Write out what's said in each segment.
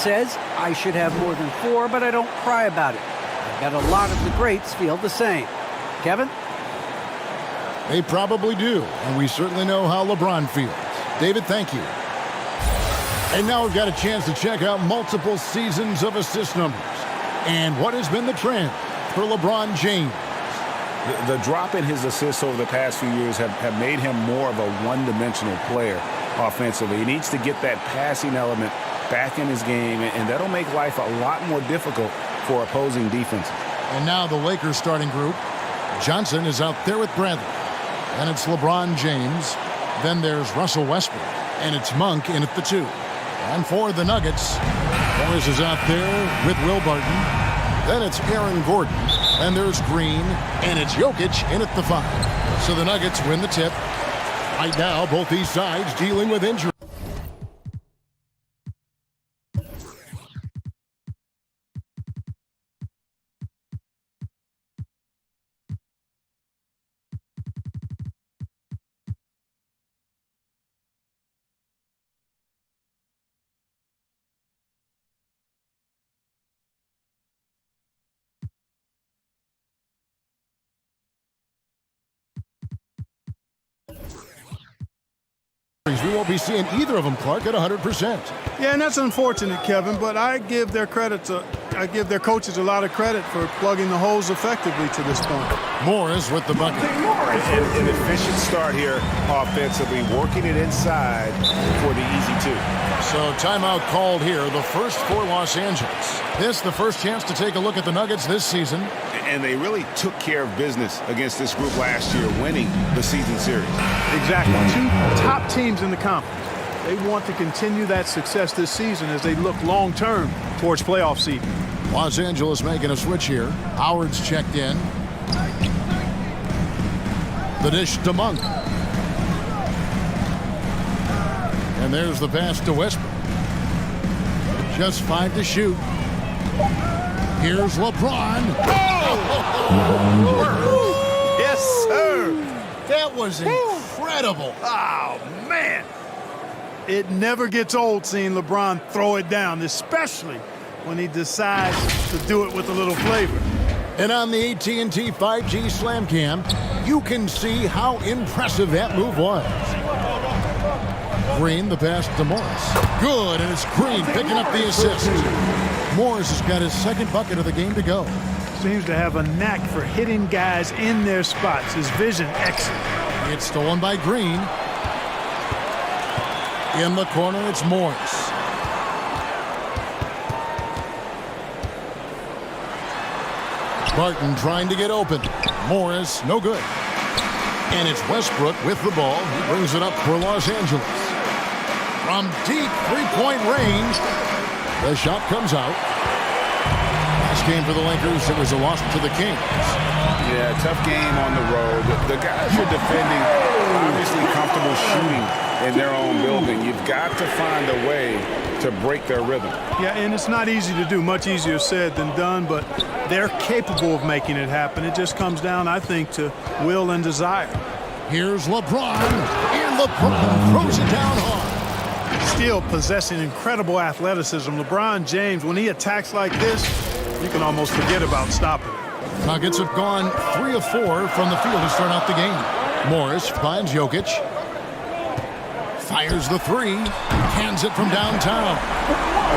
Says I should have more than 4, but I don't cry about it. I bet a lot of the greats feel the same. Kevin? They probably do, and we certainly know how LeBron feels. David, thank you. And now we've got a chance to check out multiple seasons of assist numbers. And what has been the trend for LeBron James? The drop in his assists over the past few years have made him more of a one-dimensional player offensively. He needs to get that passing element back in his game, and that'll make life a lot more difficult for opposing defenses. And now the Lakers starting group. Johnson is out there with Bradley. And it's LeBron James. Then there's Russell Westbrook. And it's Monk in at the 2. And for the Nuggets, Morris is out there with Will Barton. Then it's Aaron Gordon. And there's Green. And it's Jokic in at the 5. So the Nuggets win the tip. Right now, both these sides dealing with injury. We won't be seeing either of them, Clark, at 100%. Yeah, and that's unfortunate, Kevin, but I give their coaches a lot of credit for plugging the holes effectively to this point. Morris with the bucket. An efficient start here offensively, working it inside for the easy 2. So timeout called here, the first for Los Angeles. This the first chance to take a look at the Nuggets this season. And they really took care of business against this group last year, winning the season series. Exactly. 2 top teams in the conference. They want to continue that success this season as they look long-term towards playoff seeding. Los Angeles making a switch here. Howard's checked in. The dish to Monk. And there's the pass to Westbrook. Just 5 to shoot. Here's LeBron. Oh! Yes, sir. That was incredible. Oh, man. It never gets old seeing LeBron throw it down, especially when he decides to do it with a little flavor. And on the AT&T 5G Slam Cam, you can see how impressive that move was. Green, the pass to Morris. Good, and it's Green picking up the assist. Morris has got his second bucket of the game to go. Seems to have a knack for hitting guys in their spots. His vision excellent. It's stolen by Green. In the corner, it's Morris. Barton trying to get open. Morris, no good. And it's Westbrook with the ball. He brings it up for Los Angeles. From deep three-point range, the shot comes out. Last game for the Lakers, it was a loss to the Kings. Yeah, tough game on the road. The guys you're defending obviously comfortable shooting in their own building. You've got to find a way to break their rhythm. Yeah, and it's not easy to do. Much easier said than done, but they're capable of making it happen. It just comes down, I think, to will and desire. Here's LeBron, and LeBron throws it down hard. Still possessing incredible athleticism, LeBron James, when he attacks like this, you can almost forget about stopping it. Nuggets have gone 3 of 4 from the field to start out the game. Morris finds Jokic. Fires the 3. Hands it from downtown.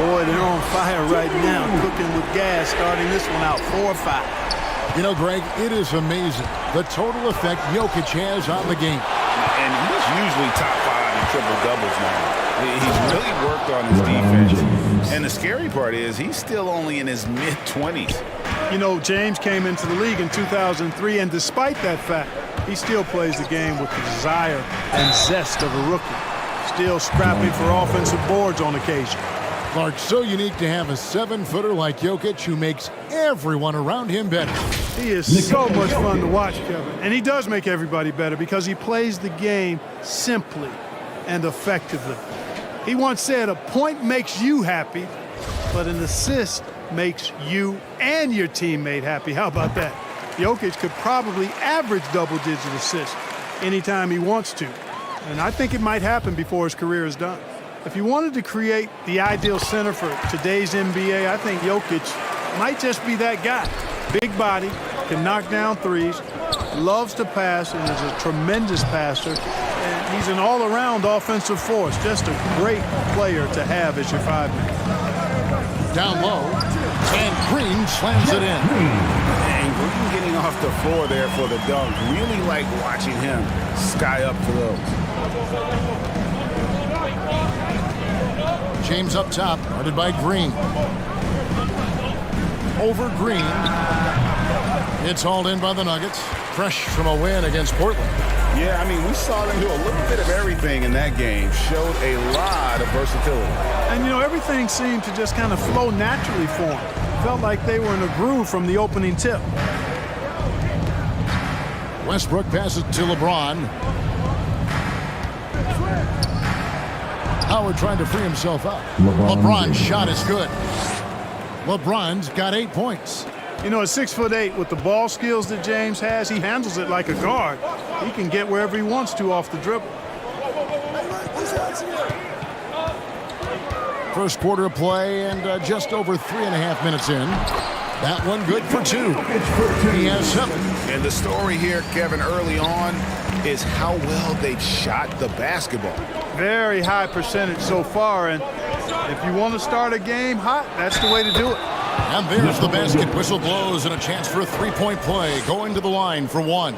Boy, they're on fire right now, cooking with gas, starting this one out 4-5. You know, Greg, it is amazing the total effect Jokic has on the game. And he's usually top 5 in triple-doubles now. He's really worked on his defense. And the scary part is he's still only in his mid-20s. You know, James came into the league in 2003, and despite that fact, he still plays the game with the desire and zest of a rookie. Still scrapping for offensive boards on occasion. Clark, so unique to have a 7-footer like Jokic who makes everyone around him better. He is so much fun to watch, Kevin. And he does make everybody better because he plays the game simply and effectively. He once said, a point makes you happy, but an assist makes you and your teammate happy. How about that? Jokic could probably average double-digit assists anytime he wants to. And I think it might happen before his career is done. If you wanted to create the ideal center for today's NBA, I think Jokic might just be that guy. Big body, can knock down threes, loves to pass, and is a tremendous passer. And he's an all-around offensive force. Just a great player to have as your five-man. Down low, and Green slams it in. And Green getting off the floor there for the dunk. Really like watching him sky up for those. James up top, guarded by Green. Over Green. It's hauled in by the Nuggets. Fresh from a win against Portland. Yeah, I mean, we saw them do a little bit of everything in that game. Showed a lot of versatility. And, you know, everything seemed to just kind of flow naturally for them. Felt like they were in a groove from the opening tip. Westbrook passes to LeBron. Howard trying to free himself up. LeBron's shot is good. LeBron's got 8 points. You know, at 6'8", with the ball skills that James has, he handles it like a guard. He can get wherever he wants to off the dribble. First quarter of play and just over 3.5 minutes in. That one good for 2. He has 7. And the story here, Kevin, early on is how well they've shot the basketball. Very high percentage so far, and if you want to start a game hot, that's the way to do it. And there's the basket. Whistle blows and a chance for a three-point play. Going to the line for 1.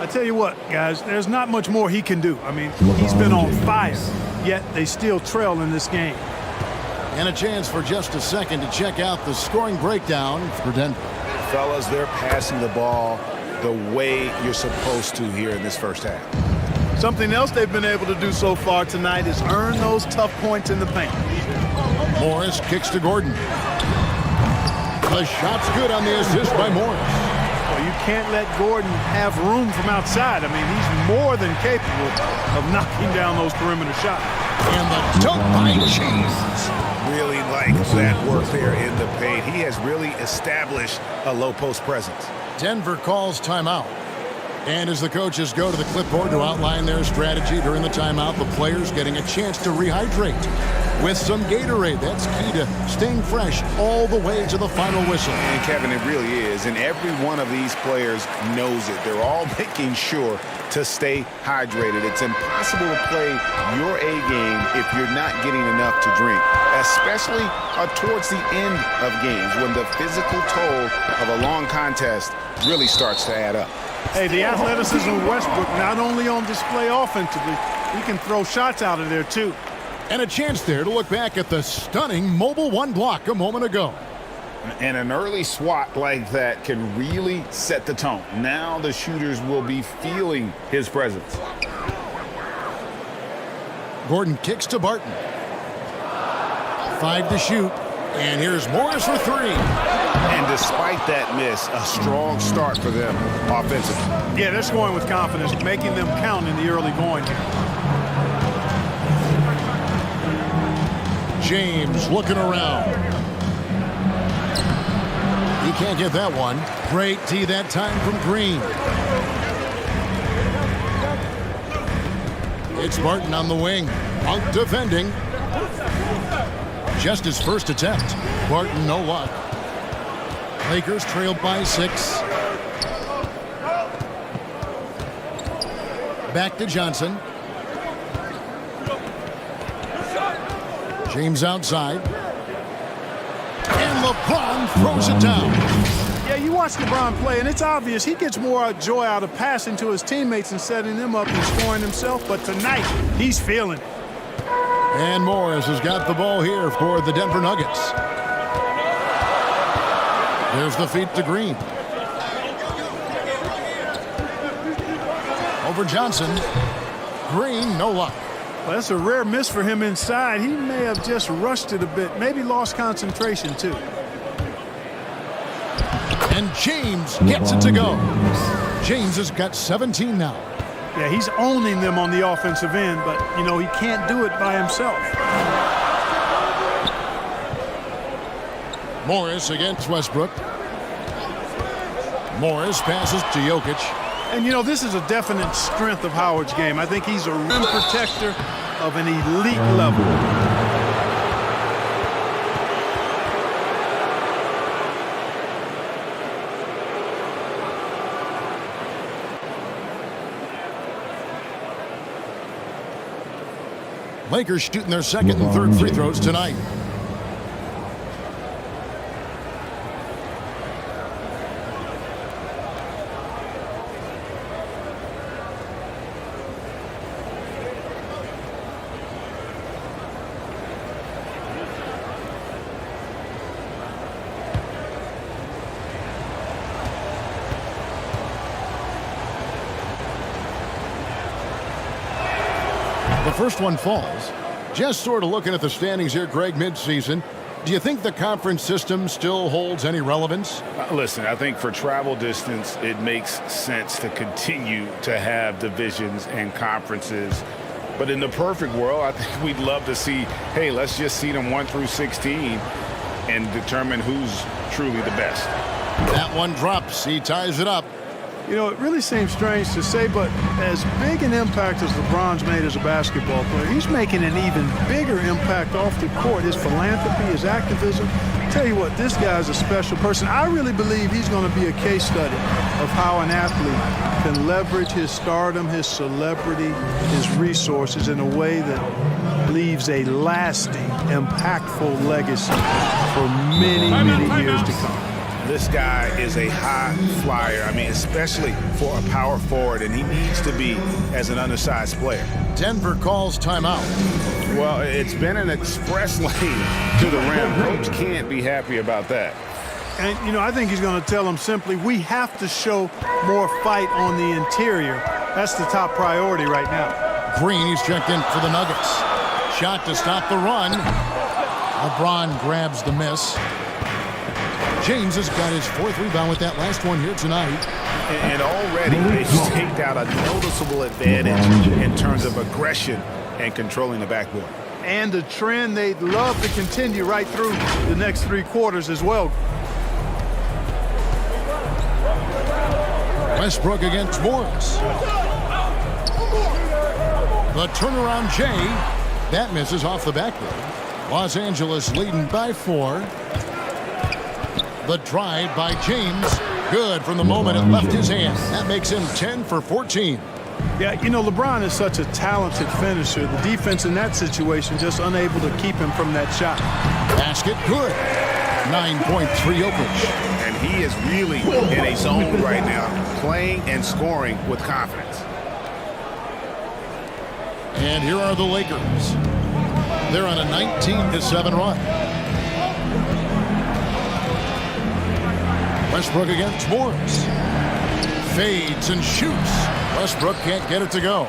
I tell you what, guys, there's not much more he can do. I mean, he's been on fire, yet they still trail in this game. And a chance for just a second to check out the scoring breakdown for Denver. Fellas, they're passing the ball the way you're supposed to here in this first half. Something else they've been able to do so far tonight is earn those tough points in the paint. Morris kicks to Gordon. The shot's good on the assist by Morris. Well, you can't let Gordon have room from outside. I mean, he's more than capable of knocking down those perimeter shots. And the dunk by James. Really like that work there in the paint. He has really established a low post presence. Denver calls timeout. And as the coaches go to the clipboard to outline their strategy during the timeout, the players getting a chance to rehydrate with some Gatorade. That's key to staying fresh all the way to the final whistle. And Kevin, it really is. And every one of these players knows it. They're all making sure to stay hydrated. It's impossible to play your A game if you're not getting enough to drink, especially towards the end of games when the physical toll of a long contest really starts to add up. Hey, the athleticism of Westbrook not only on display offensively, he can throw shots out of there too. And a chance there to look back at the stunning mobile 1 block a moment ago. And an early swat like that can really set the tone. Now the shooters will be feeling his presence. Gordon kicks to Barton. 5 to shoot. And here's Morris for 3. And despite that miss, a strong start for them offensively. Yeah, they're scoring with confidence, making them count in the early going here. James looking around. He can't get that one. Great tee that time from Green. It's Barton on the wing. Out defending. Just his first attempt. Barton, no luck. Lakers trailed by 6. Back to Johnson. James outside. And LeBron throws it down. Yeah, you watch LeBron play, and it's obvious he gets more joy out of passing to his teammates and setting them up and scoring himself. But tonight, he's feeling it. And Morris has got the ball here for the Denver Nuggets. There's the feed to Green. Over Johnson. Green, no luck. Well, that's a rare miss for him inside. He may have just rushed it a bit, maybe lost concentration too. And James gets it to go. James has got 17 now. Yeah, he's owning them on the offensive end, but, you know, he can't do it by himself. Morris against Westbrook. Morris passes to Jokic. And, you know, this is a definite strength of Howard's game. I think he's a rim protector, of an elite level. Lakers shooting their second and third free throws tonight. The first one falls. Just sort of looking at the standings here, Greg, midseason. Do you think the conference system still holds any relevance? Listen, I think for travel distance, it makes sense to continue to have divisions and conferences. But in the perfect world, I think we'd love to see, hey, let's just seed them 1 through 16 and determine who's truly the best. That one drops. He ties it up. You know, it really seems strange to say, but as big an impact as LeBron's made as a basketball player, he's making an even bigger impact off the court. His philanthropy, his activism. Tell you what, this guy's a special person. I really believe he's going to be a case study of how an athlete can leverage his stardom, his celebrity, his resources in a way that leaves a lasting, impactful legacy for many, many years to come. This guy is a high flyer. I mean, especially for a power forward, and he needs to be as an undersized player. Denver calls timeout. Well, it's been an express lane to the rim. Coach can't be happy about that. And, you know, I think he's going to tell them simply, we have to show more fight on the interior. That's the top priority right now. Green, he's checked in for the Nuggets. Shot to stop the run. LeBron grabs the miss. James has got his fourth rebound with that last one here tonight. And already they've staked out a noticeable advantage in terms of aggression and controlling the backboard. And the trend they'd love to continue right through the next 3 quarters as well. Westbrook against Morris. The turnaround J. That misses off the backboard. Los Angeles leading by 4. The drive by James. Good from the moment it left his hand. That makes him 10 for 14. Yeah, you know, LeBron is such a talented finisher. The defense in that situation just unable to keep him from that shot. Basket good. 9-point for Jokic. And he is really in a zone right now, playing and scoring with confidence. And here are the Lakers. They're on a 19-7 run. Westbrook against Morris. Fades and shoots. Westbrook can't get it to go.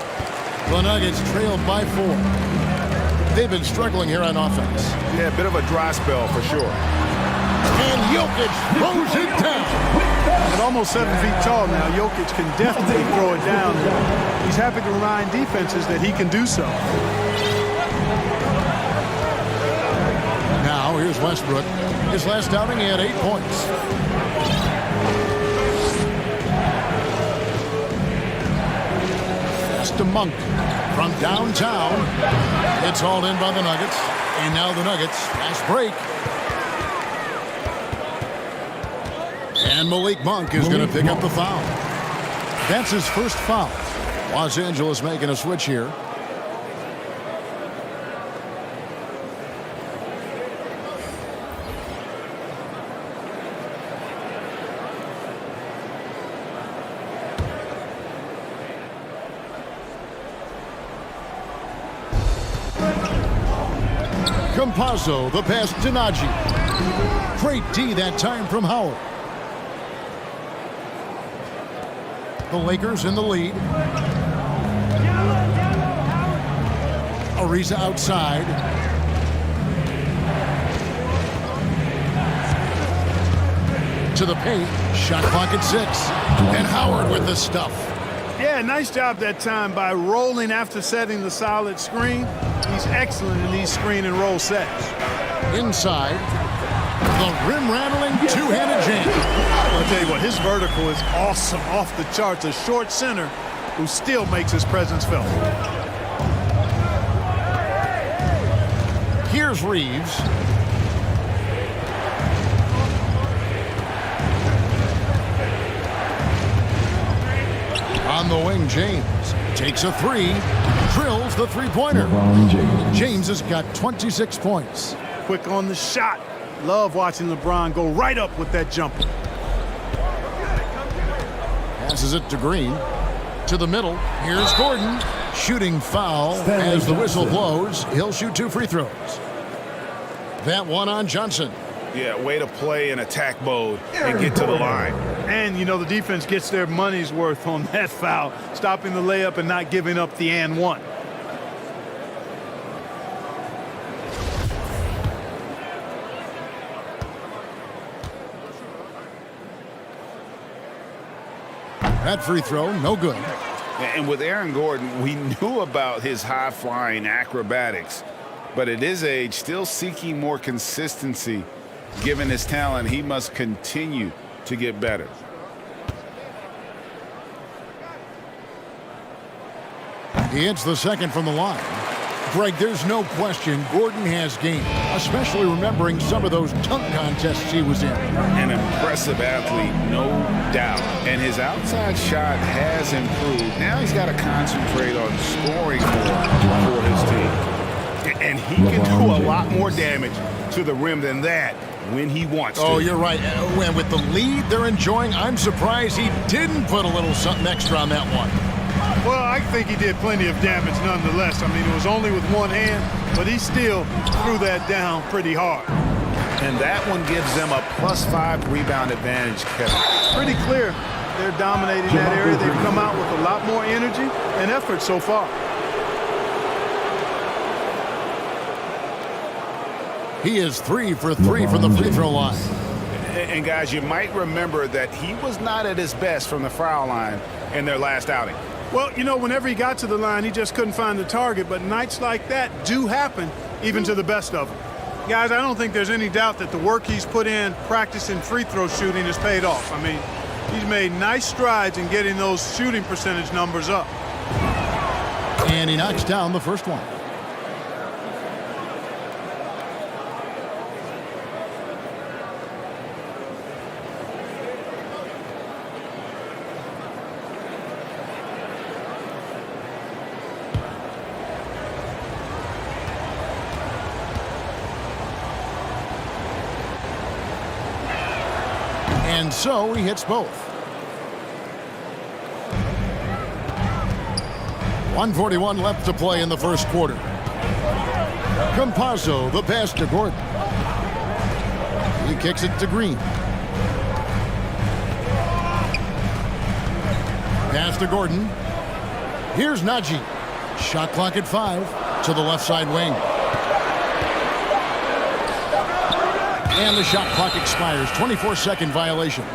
The Nuggets trailed by 4. They've been struggling here on offense. Yeah, a bit of a dry spell for sure. And Jokic throws it down. At almost 7 feet tall now, Jokic can definitely throw it down. He's happy to remind defenses that he can do so. Now here's Westbrook. His last outing, he had 8 points. To Monk from downtown. It's hauled in by the Nuggets. And now the Nuggets fast break. And Malik Monk is going to pick up the foul. That's his first foul. Los Angeles making a switch here. Campazzo, the pass to Najee. Great D that time from Howard. The Lakers in the lead. Ariza outside. To the paint. Shot clock at 6. And Howard with the stuff. Yeah, nice job that time by rolling after setting the solid screen. He's excellent in these screen and roll sets. Inside, the rim-rattling two-handed jam. I'll tell you what, his vertical is awesome, off the charts. A short center who still makes his presence felt. Here's Reeves. On the wing, James takes a three, drills the three-pointer. James has got 26 points. Quick on the shot. Love watching LeBron go right up with that jumper. Passes it to Green. To the middle. Here's Gordon. Shooting foul as the whistle blows. He'll shoot 2 free throws. That one on Johnson. Yeah, way to play in attack mode and get to the line. And, you know, the defense gets their money's worth on that foul, stopping the layup and not giving up the and one. That free throw, no good. And with Aaron Gordon, we knew about his high-flying acrobatics. But at his age, still seeking more consistency. Given his talent, he must continue to get better. He hits the second from the line. Greg, there's no question Gordon has game, especially remembering some of those dunk contests he was in. An impressive athlete, no doubt. And his outside shot has improved. Now he's got to concentrate on scoring more for his team. And he can do a lot more damage to the rim than that when he wants to. Oh, you're right. And with the lead they're enjoying, I'm surprised he didn't put a little something extra on that one. Well, I think he did plenty of damage nonetheless. I mean, it was only with one hand, but he still threw that down pretty hard. And that one gives them a +5 rebound advantage, Kevin. Pretty clear. They're dominating that area. They've come out with a lot more energy and effort so far. He is 3 for 3 from the free throw line. And guys, you might remember that he was not at his best from the foul line in their last outing. Well, you know, whenever he got to the line, he just couldn't find the target. But nights like that do happen, even to the best of them. Guys, I don't think there's any doubt that the work he's put in practicing free throw shooting has paid off. I mean, he's made nice strides in getting those shooting percentage numbers up. And he knocks down the first one. And so he hits both. 1:41 left to play in the first quarter. Campazzo, the pass to Gordon. He kicks it to Green. Pass to Gordon. Here's Najee. Shot clock at 5 to the left side wing. And the shot clock expires. 24-second violation.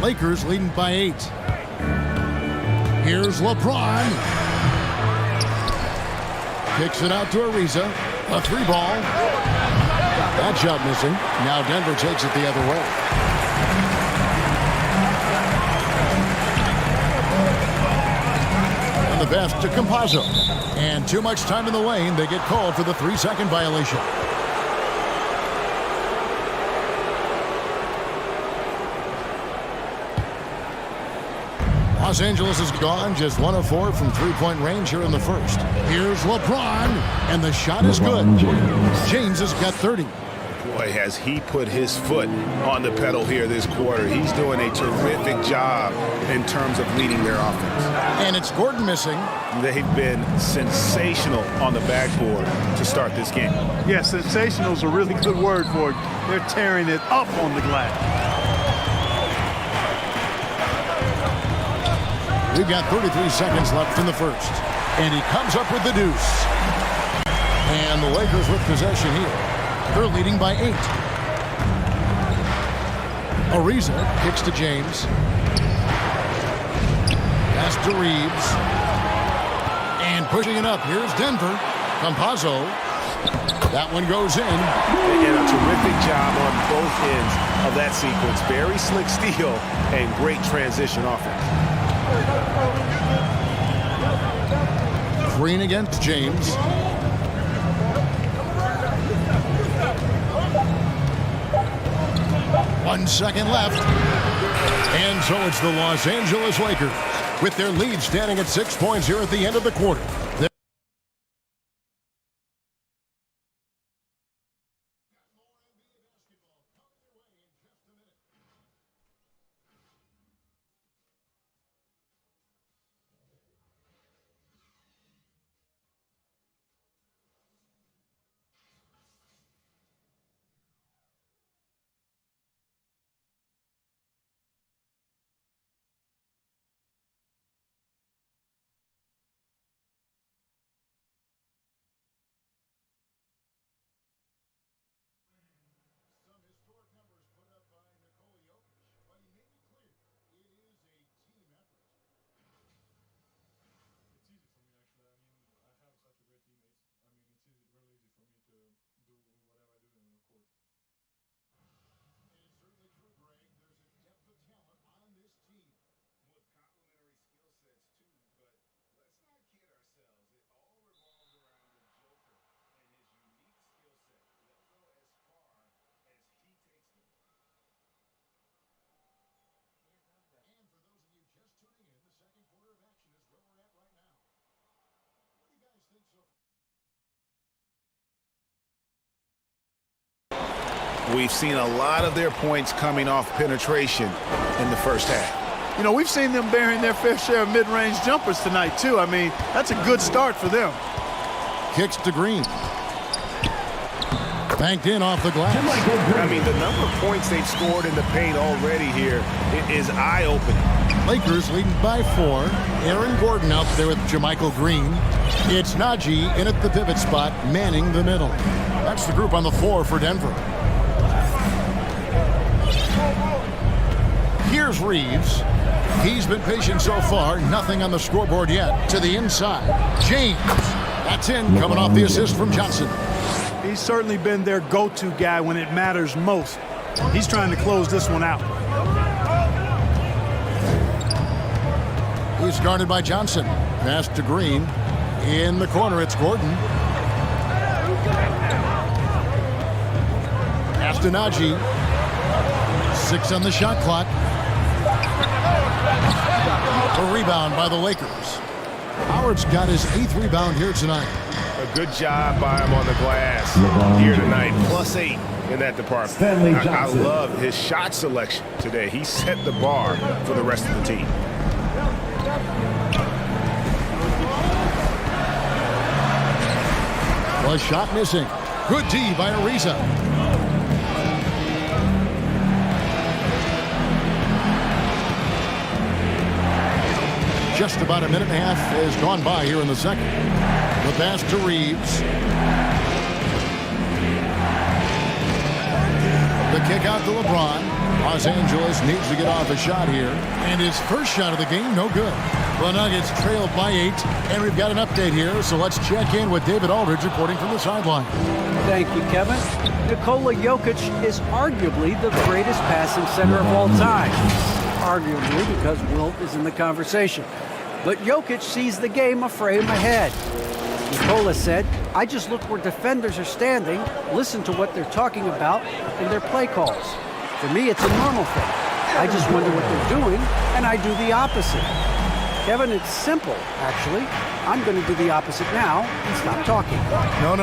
Lakers leading by 8. Here's LeBron. Kicks it out to Ariza. A 3-ball. That shot missing. Now Denver takes it the other way. The pass to Campazzo. And too much time in the lane. They get called for the 3-second violation. Los Angeles is gone. Just 1 of 4 from three-point range here in the first. Here's LeBron. And the shot is good. James has got 30. Boy, has he put his foot on the pedal here this quarter. He's doing a terrific job in terms of leading their offense. And it's Gordon missing. They've been sensational on the backboard to start this game. Yeah, sensational is a really good word for it. They're tearing it up on the glass. We've got 33 seconds left in the first. And he comes up with the deuce. And the Lakers with possession here. They're leading by 8. Ariza kicks to James. Pass to Reeves. And pushing it up. Here's Denver. Campazzo. That one goes in. And a terrific job on both ends of that sequence. Very slick steal and great transition offense. Green against James. One second left. And so it's the Los Angeles Lakers with their lead standing at 6 points here at the end of the quarter. We've seen a lot of their points coming off penetration in the first half. You know, we've seen them bearing their fair share of mid-range jumpers tonight, too. I mean, that's a good start for them. Kicks to Green. Banked in off the glass. I mean, the number of points they've scored in the paint already here is eye-opening. Lakers leading by 4. Aaron Gordon out there with Jermichael Green. It's Najee in at the pivot spot, manning the middle. That's the group on the floor for Denver. Here's Reeves. He's been patient so far. Nothing on the scoreboard yet. To the inside. James. That's in, coming off the assist from Johnson. He's certainly been their go-to guy when it matters most. He's trying to close this one out. He's guarded by Johnson. Pass to Green. In the corner, it's Gordon. Pass to Najee. 6 on the shot clock. A rebound by the Lakers. Howard's got his 8th rebound here tonight. A good job by him on the glass here tonight. +8 in that department. I love his shot selection today. He set the bar for the rest of the team. A shot missing. Good D by Ariza. Just about a minute and a half has gone by here in the second. The pass to Reeves. The kick out to LeBron. Los Angeles needs to get off a shot here. And his first shot of the game, no good. The Nuggets trailed by 8. And we've got an update here, so let's check in with David Aldridge reporting from the sideline. Thank you, Kevin. Nikola Jokic is arguably the greatest passing center of all time. Arguably because Wilt is in the conversation. But Jokic sees the game a frame ahead. Nikola said, I just look where defenders are standing, listen to what they're talking about, and their play calls. For me, it's a normal thing. I just wonder what they're doing, and I do the opposite. Kevin, it's simple, actually. I'm going to do the opposite now and stop talking. No.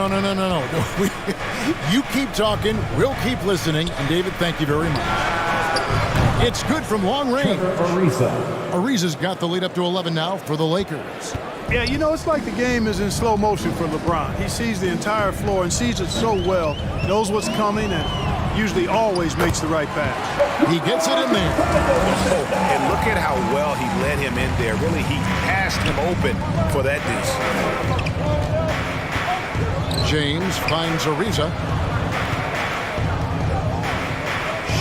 You keep talking, we'll keep listening, and David, thank you very much. It's good from long range. Ariza's got the lead up to 11 now for the Lakers. Yeah, you know, it's like the game is in slow motion for LeBron. He sees the entire floor and sees it so well, knows what's coming, and usually always makes the right pass. He gets it in there. And look at how well he led him in there. Really, he passed him open for that deuce. James finds Ariza.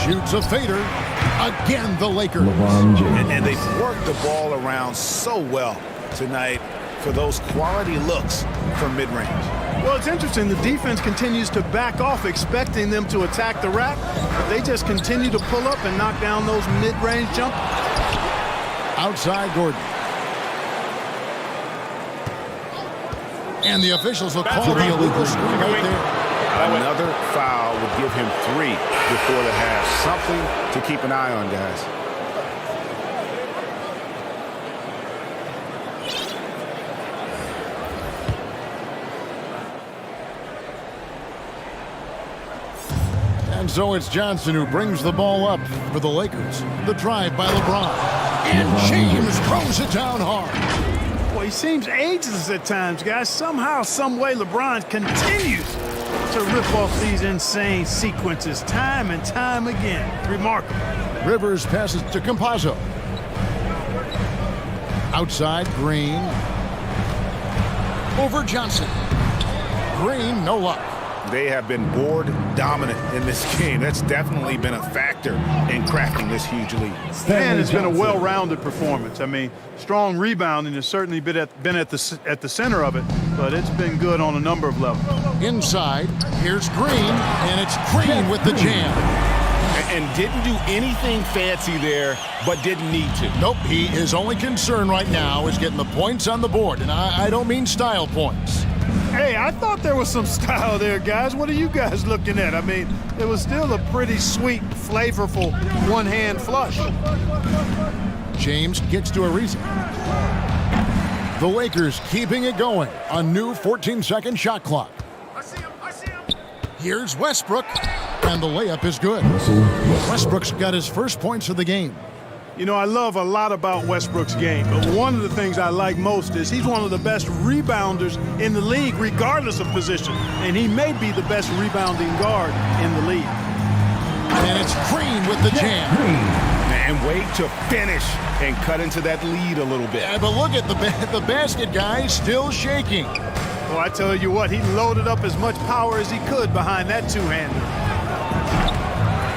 Shoots a fader. Again, the Lakers. And they've worked the ball around so well tonight for those quality looks from mid-range. Well, it's interesting. The defense continues to back off, expecting them to attack the rack. But they just continue to pull up and knock down those mid-range jumpers. Outside Gordon. And the officials will call the illegal screen right there. Another foul would give him 3 before the half. Something to keep an eye on, guys. And so it's Johnson who brings the ball up for the Lakers. The drive by LeBron. And James throws it down hard. Well, he seems ageless at times, guys. Somehow, some way, LeBron continues to rip off these insane sequences time and time again. Remarkable. Rivers passes to Campazzo. Outside, Green. Over Johnson. Green, no luck. They have been board dominant in this game. That's definitely been a factor in cracking this huge lead. And it's been a well-rounded performance. I mean, strong rebounding has certainly been at the center of it, but it's been good on a number of levels. Inside, here's Green, and it's Green with the jam. And didn't do anything fancy there, but didn't need to. Nope, his only concern right now is getting the points on the board, and I don't mean style points. Hey, I thought there was some style there, guys. What are you guys looking at? I mean, it was still a pretty sweet, flavorful one-hand flush. James gets to Ariza. The Lakers keeping it going. A new 14-second shot clock. Here's Westbrook, and the layup is good. Westbrook's got his first points of the game. You know, I love a lot about Westbrook's game, but one of the things I like most is he's one of the best rebounders in the league, regardless of position. And he may be the best rebounding guard in the league. And it's Green with the jam. And wait to finish and cut into that lead a little bit. Yeah, but look at the basket guy still shaking. Well, I tell you what, he loaded up as much power as he could behind that two-hander.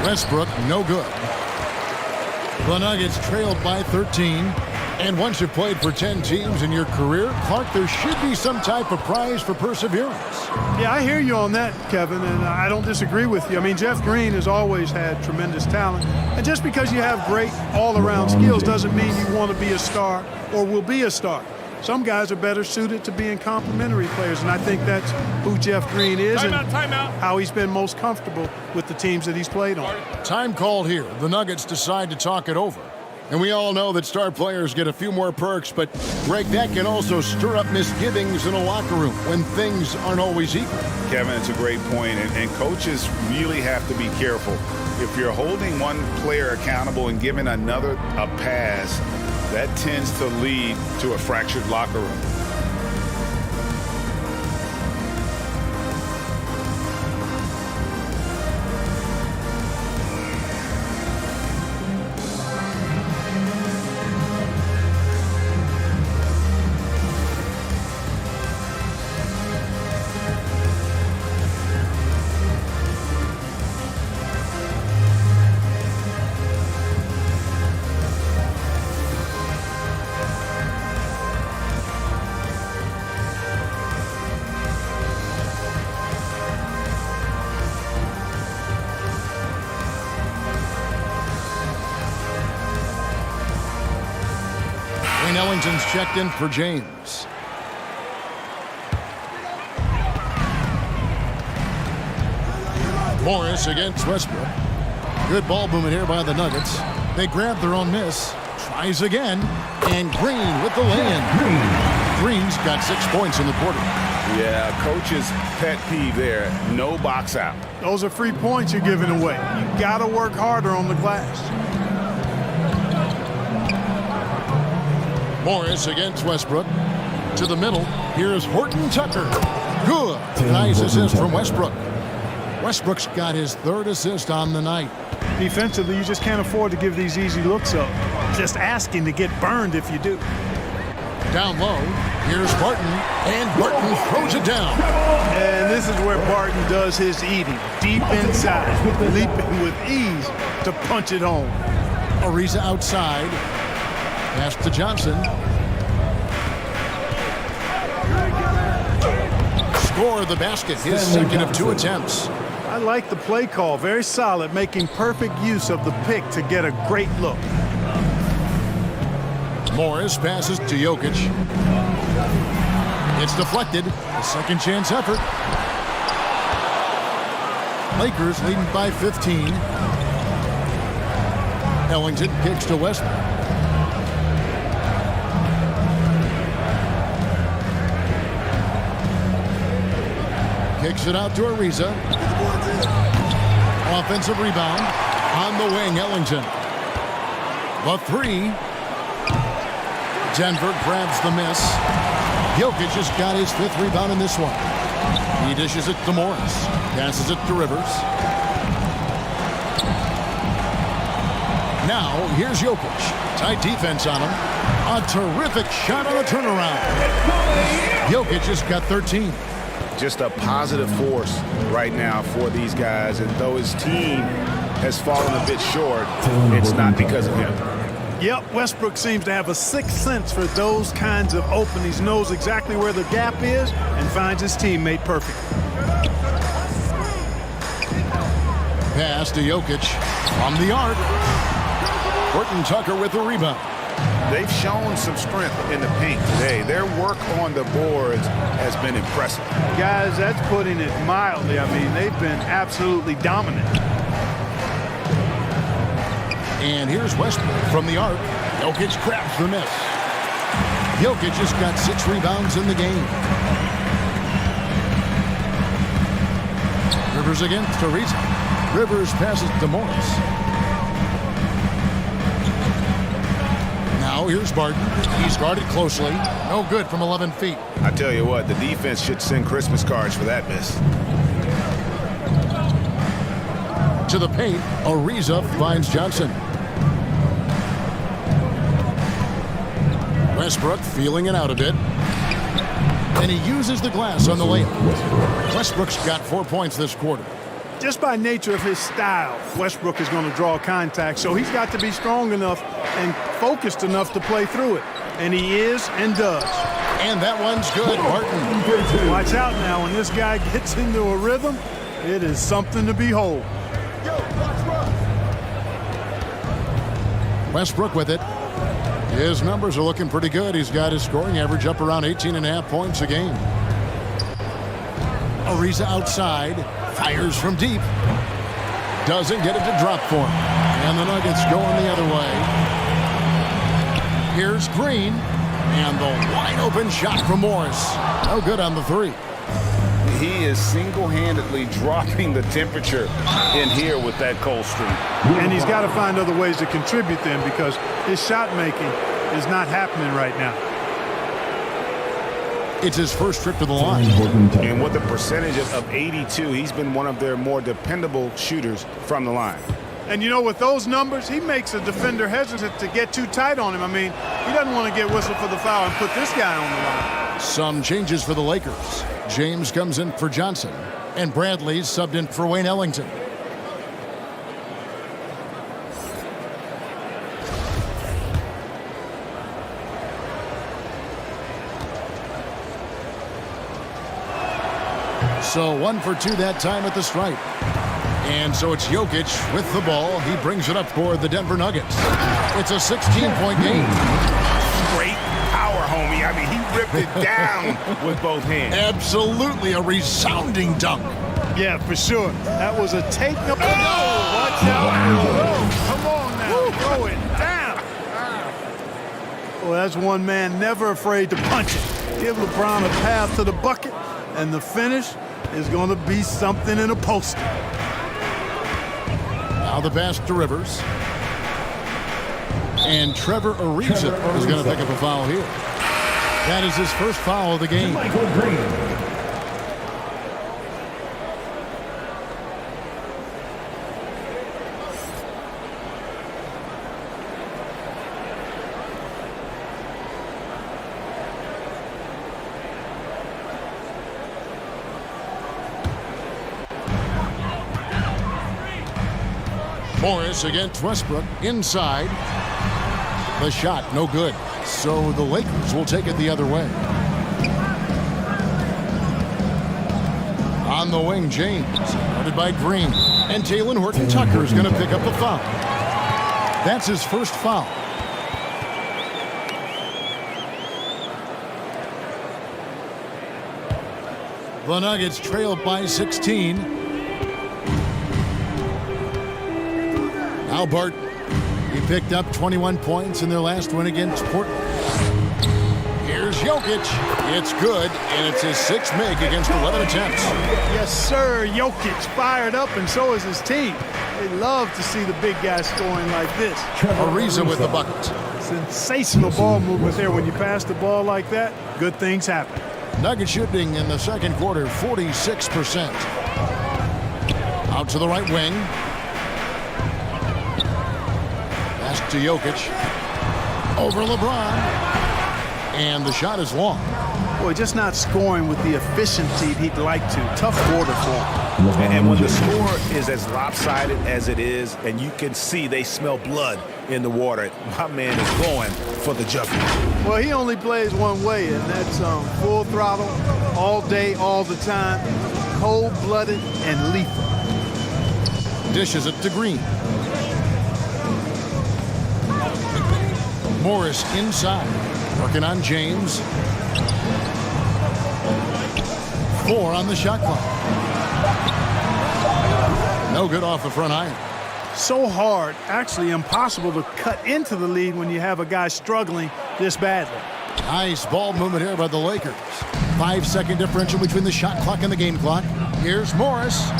Westbrook, no good. The Nuggets trailed by 13. And once you've played for 10 teams in your career, Clark, there should be some type of prize for perseverance. Yeah, I hear you on that, Kevin, and I don't disagree with you. I mean, Jeff Green has always had tremendous talent. And just because you have great all-around skills doesn't mean you want to be a star or will be a star. Some guys are better suited to being complementary players, and I think that's who Jeff Green is and how he's been most comfortable with the teams that he's played on. Time called here. The Nuggets decide to talk it over. And we all know that star players get a few more perks, but, Greg, that can also stir up misgivings in a locker room when things aren't always equal. Kevin, it's a great point, and coaches really have to be careful. If you're holding one player accountable and giving another a pass, that tends to lead to a fractured locker room. Ellington's checked in for James. Morris against Westbrook. Good ball movement here by the Nuggets. They grab their own miss. Tries again. And Green with the lay-in. Green's got 6 points in the quarter. Yeah, coach's pet peeve there. No box out. Those are free points you're giving away. You got to work harder on the glass. Morris against Westbrook. To the middle. Here's Horton Tucker. Good. Nice assist from Westbrook. Westbrook's got his 3rd assist on the night. Defensively, you just can't afford to give these easy looks up. Just asking to get burned if you do. Down low. Here's Barton. And Barton throws it down. And this is where Barton does his eating. Deep inside. Leaping with ease to punch it home. Ariza outside. Pass to Johnson. Score the basket. His second of 2 attempts. I like the play call. Very solid, making perfect use of the pick to get a great look. Morris passes to Jokic. It's deflected. A second chance effort. Lakers leading by 15. Ellington kicks to Westbrook. Kicks it out to Ariza. Offensive rebound. On the wing, Ellington. The three. Denver grabs the miss. Jokic just got his 5th rebound in this one. He dishes it to Morris. Passes it to Rivers. Now, here's Jokic. Tight defense on him. A terrific shot on the turnaround. Jokic just got 13. Just a positive force right now for these guys. And though his team has fallen a bit short, it's not because of him. Yep, Westbrook seems to have a sixth sense for those kinds of openings. Knows exactly where the gap is and finds his teammate perfect. Pass to Jokic from the arc. Horton Tucker with the rebound. They've shown some strength in the paint today. Their work on the boards has been impressive. Guys, that's putting it mildly. I mean, they've been absolutely dominant. And here's Westbrook from the arc. Jokic grabs the miss. Jokic just got 6 rebounds in the game. Rivers against Ariza. Rivers passes to Morris. Now here's Barton. He's guarded closely. No good from 11 feet. I tell you what, the defense should send Christmas cards for that miss. To the paint, Ariza finds Johnson. Westbrook feeling it out a bit. And he uses the glass on the layup. Westbrook's got 4 points this quarter. Just by nature of his style, Westbrook is going to draw contact, so he's got to be strong enough and focused enough to play through it. And he is and does. And that one's good, Barton. Watch out now. When this guy gets into a rhythm, it is something to behold. Westbrook with it. His numbers are looking pretty good. He's got his scoring average up around 18.5 points a game. Ariza outside. Fires from deep. Doesn't get it to drop for him. And the Nuggets going the other way. Here's Green. And the wide open shot from Morris. No good on the 3. He is single-handedly dropping the temperature in here with that cold streak. And he's got to find other ways to contribute then, because his shot making is not happening right now. It's his first trip to the line. And with a percentage of 82, he's been one of their more dependable shooters from the line. And you know, with those numbers, he makes a defender hesitant to get too tight on him. I mean, he doesn't want to get whistled for the foul and put this guy on the line. Some changes for the Lakers. James comes in for Johnson, and Bradley's subbed in for Wayne Ellington. So 1 for 2 that time at the stripe. And so it's Jokic with the ball. He brings it up for the Denver Nuggets. It's a 16-point game. Great power, homie. I mean, he ripped it down with both hands. Absolutely a resounding dunk. Yeah, for sure. That was a take. Oh, watch out. Oh, come on now. Throw it down. Well, that's one man never afraid to punch it. Give LeBron a path to the bucket, and the finish is going to be something in a poster. Now the pass to Rivers. And Trevor Ariza is going to pick up a foul here. That is his first foul of the game. Morris against Westbrook inside. The shot no good. So the Lakers will take it the other way. On the wing, James, guarded by Green. And Talen Horton-Tucker is going to pick up the foul. That's his first foul. The Nuggets trail by 16. Albert, he picked up 21 points in their last win against Portland. Here's Jokic. It's good, and it's his sixth make against 11 attempts. Yes, sir. Jokic fired up, and so is his team. They love to see the big guy scoring like this. Ariza with the bucket. Sensational ball movement there. When you pass the ball like that, good things happen. Nugget shooting in the second quarter, 46%. Out to the right wing. Pass to Jokic. Over LeBron. And the shot is long. Boy, just not scoring with the efficiency he'd like to. Tough quarter for him. And when the score is as lopsided as it is, and you can see they smell blood in the water, my man is going for the jugular. Well, he only plays one way, and that's full throttle, all day, all the time, cold-blooded and lethal. Dishes it to Green. Morris inside. Working on James. 4 on the shot clock. No good off the front iron. So hard, actually impossible to cut into the lead when you have a guy struggling this badly. Nice ball movement here by the Lakers. 5-second differential between the shot clock and the game clock. Here's Morris.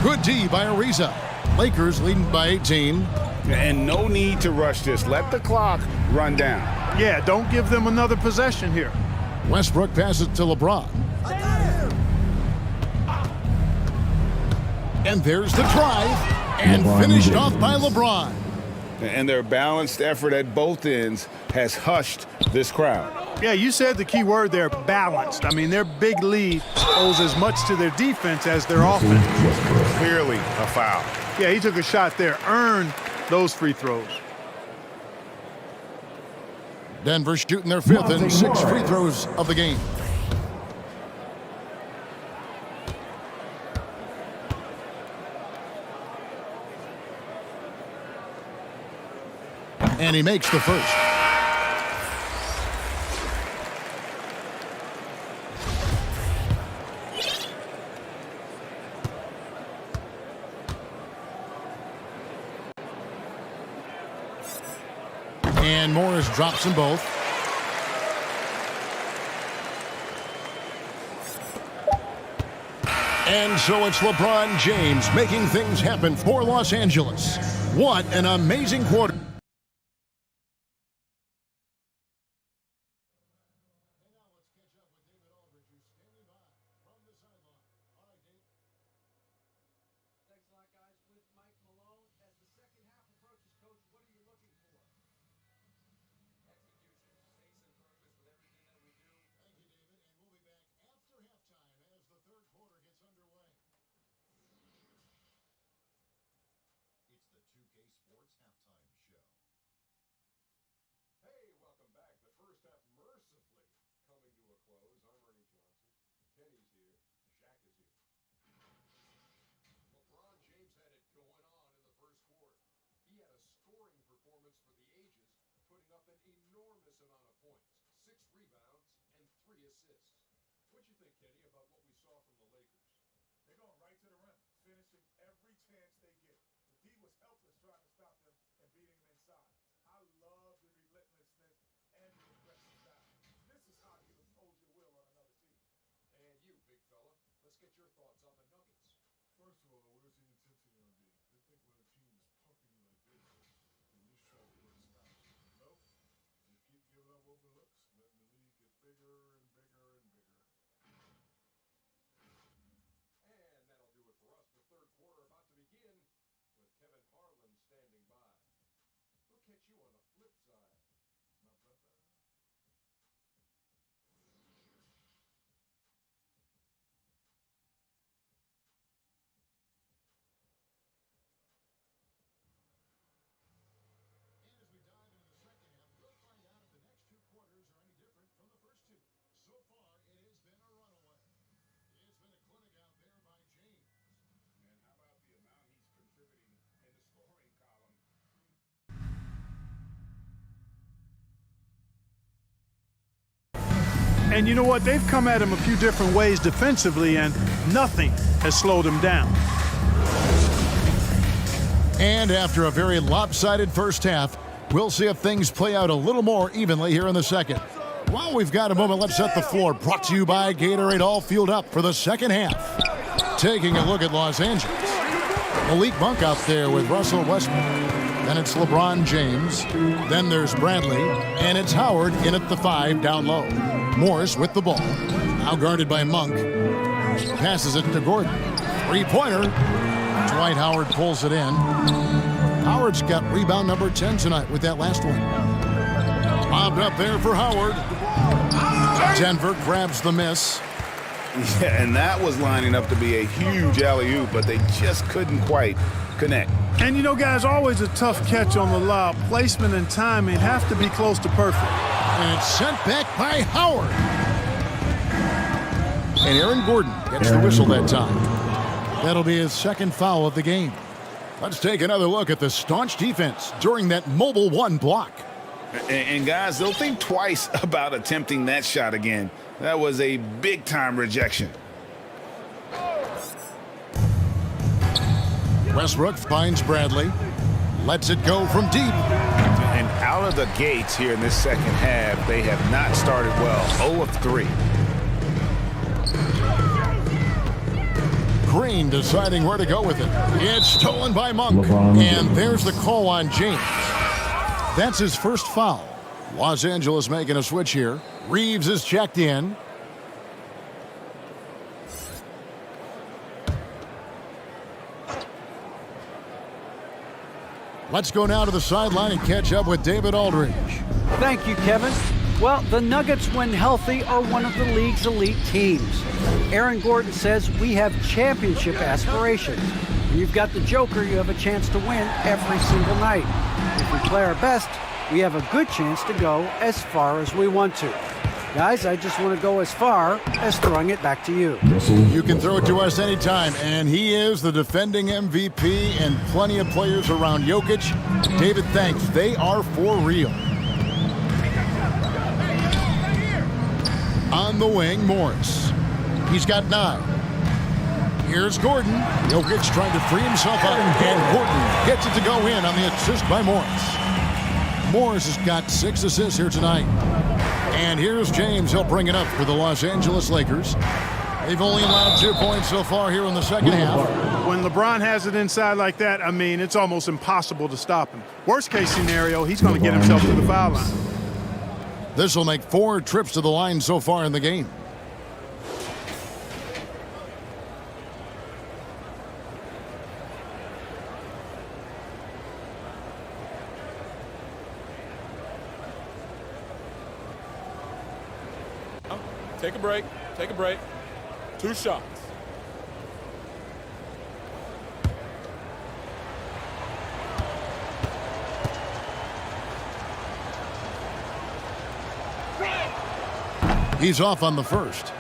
Good D by Ariza. Lakers leading by 18. And no need to rush this. Let the clock run down. Yeah, don't give them another possession here. Westbrook passes to LeBron. And there's the drive. And finished off by LeBron. And their balanced effort at both ends has hushed this crowd. Yeah, you said the key word there, balanced. I mean, their big lead owes as much to their defense as their offense. Clearly a foul. Yeah, he took a shot there, earned those free throws. Denver shooting their 5th and 6 free throws of the game. And he makes the first. And Morris drops them both. And so it's LeBron James making things happen for Los Angeles. What an amazing quarter. Thanks a lot, guys. With Mike Malone, as the second half approaches, Coach, what are you looking for? Execution, pace, and purpose with everything that we do. Thank you, David. And we'll be back after halftime as the third quarter gets underway. It's the 2K Sports Halftime Show. Hey, welcome back. The first half mercifully coming to a close. I'm Ernie Johnson. Kenny's here. Shaq is here. LeBron James had it going on in the first quarter. He had a scoring performance for the ages, putting up an enormous amount of points, 6 rebounds and 3 assists. What'd you think, Kenny, about what we saw from the Lakers? They're going right to the rim, finishing every chance they get. The D was helpless trying to stop them and beating them inside. I love the relentlessness and the aggressive style. This is how you impose your will on another team. And you, big fella, let's get your thoughts on the Nuggets. First of all, where's the intensity on D? They think when a team is punking you like this, at least try to put a stop. Nope. You keep giving up open looks, letting the lead get bigger and bigger and bigger. And that'll do it for us. The third quarter about to begin with Kevin Harlan standing by. We'll catch you on the flip side. My brother. And as we dive into the second half, we'll find out if the next 2 quarters are any different from the first 2. And you know what? They've come at him a few different ways defensively, and nothing has slowed him down. And after a very lopsided first half, we'll see if things play out a little more evenly here in the second. While we've got a moment, let's set the floor. Brought to you by Gatorade, all fueled up for the second half. Taking a look at Los Angeles. Malik Monk out there with Russell Westbrook. Then it's LeBron James. Then there's Bradley. And it's Howard in at the 5 down low. Morris with the ball. Now guarded by Monk. Passes it to Gordon. Three-pointer. Dwight Howard pulls it in. Howard's got rebound number 10 tonight with that last one. Bobbed up there for Howard. Denver grabs the miss. Yeah, and that was lining up to be a huge alley-oop, but they just couldn't quite connect. And you know, guys, always a tough catch on the lob. Placement and timing have to be close to perfect. And it's sent back by Howard. And Aaron Gordon gets the whistle that time. That'll be his second foul of the game. Let's take another look at the staunch defense during that mobile 1 block. And guys, they'll think twice about attempting that shot again. That was a big-time rejection. Westbrook finds Bradley. Lets it go from deep. And out of the gates here in this second half, they have not started well. 0 of 3. Green deciding where to go with it. It's stolen by Monk. And there's the call on James. That's his first foul. Los Angeles making a switch here. Reeves is checked in. Let's go now to the sideline and catch up with David Aldridge. Thank you, Kevin. Well, the Nuggets, when healthy, are one of the league's elite teams. Aaron Gordon says we have championship aspirations. When you've got the Joker, you have a chance to win every single night. If we play our best, we have a good chance to go as far as we want to. Guys, I just want to go as far as throwing it back to you. You can throw it to us anytime, and he is the defending MVP and plenty of players around Jokic. David, thanks. They are for real. On the wing, Morris. He's got 9. Here's Gordon. Jokic trying to free himself up, and Gordon gets it to go in on the assist by Morris. Morris has got 6 assists here tonight. And here's James. He'll bring it up for the Los Angeles Lakers. They've only allowed 2 points so far here in the second half. When LeBron has it inside like that, I mean, it's almost impossible to stop him. Worst case scenario, he's going to get himself to the foul line. This will make 4 trips to the line so far in the game. Take a break. Take a break. 2 shots. He's off on the first.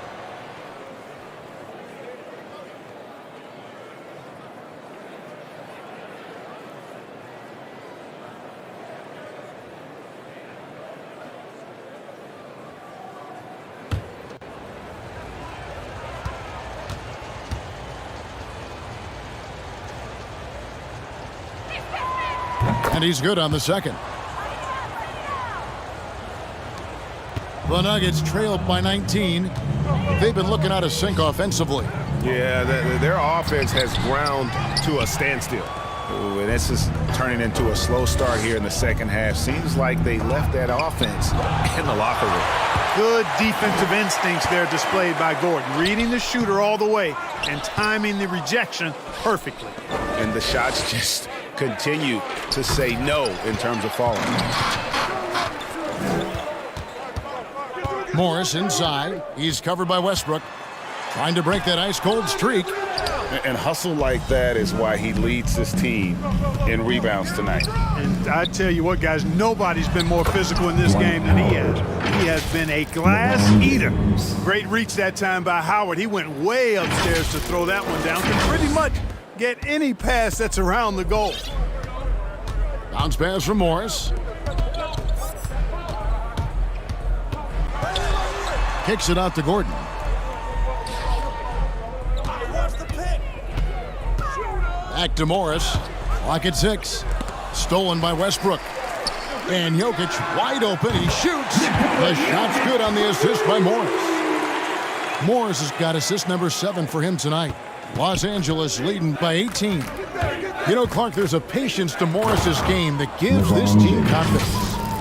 And he's good on the second. The Nuggets trailed by 19. They've been looking out of sync offensively. Yeah, their offense has ground to a standstill. Ooh, and this is turning into a slow start here in the second half. Seems like they left that offense in the locker room. Good defensive instincts there displayed by Gordon. Reading the shooter all the way and timing the rejection perfectly. And the shots just continue to say no in terms of falling. Morris inside. He's covered by Westbrook. Trying to break that ice-cold streak. And hustle like that is why he leads this team in rebounds tonight. And I tell you what, guys, nobody's been more physical in this game than he has. He has been a glass eater. Great reach that time by Howard. He went way upstairs to throw that one down. Can pretty much get any pass that's around the goal. Bounce pass from Morris. Kicks it out to Gordon. Back to Morris. Clock at 6. Stolen by Westbrook. And Jokic wide open. He shoots. The shot's good on the assist by Morris. Morris has got assist number 7 for him tonight. Los Angeles leading by 18. You know, Clark, there's a patience to Morris's game that gives this team confidence.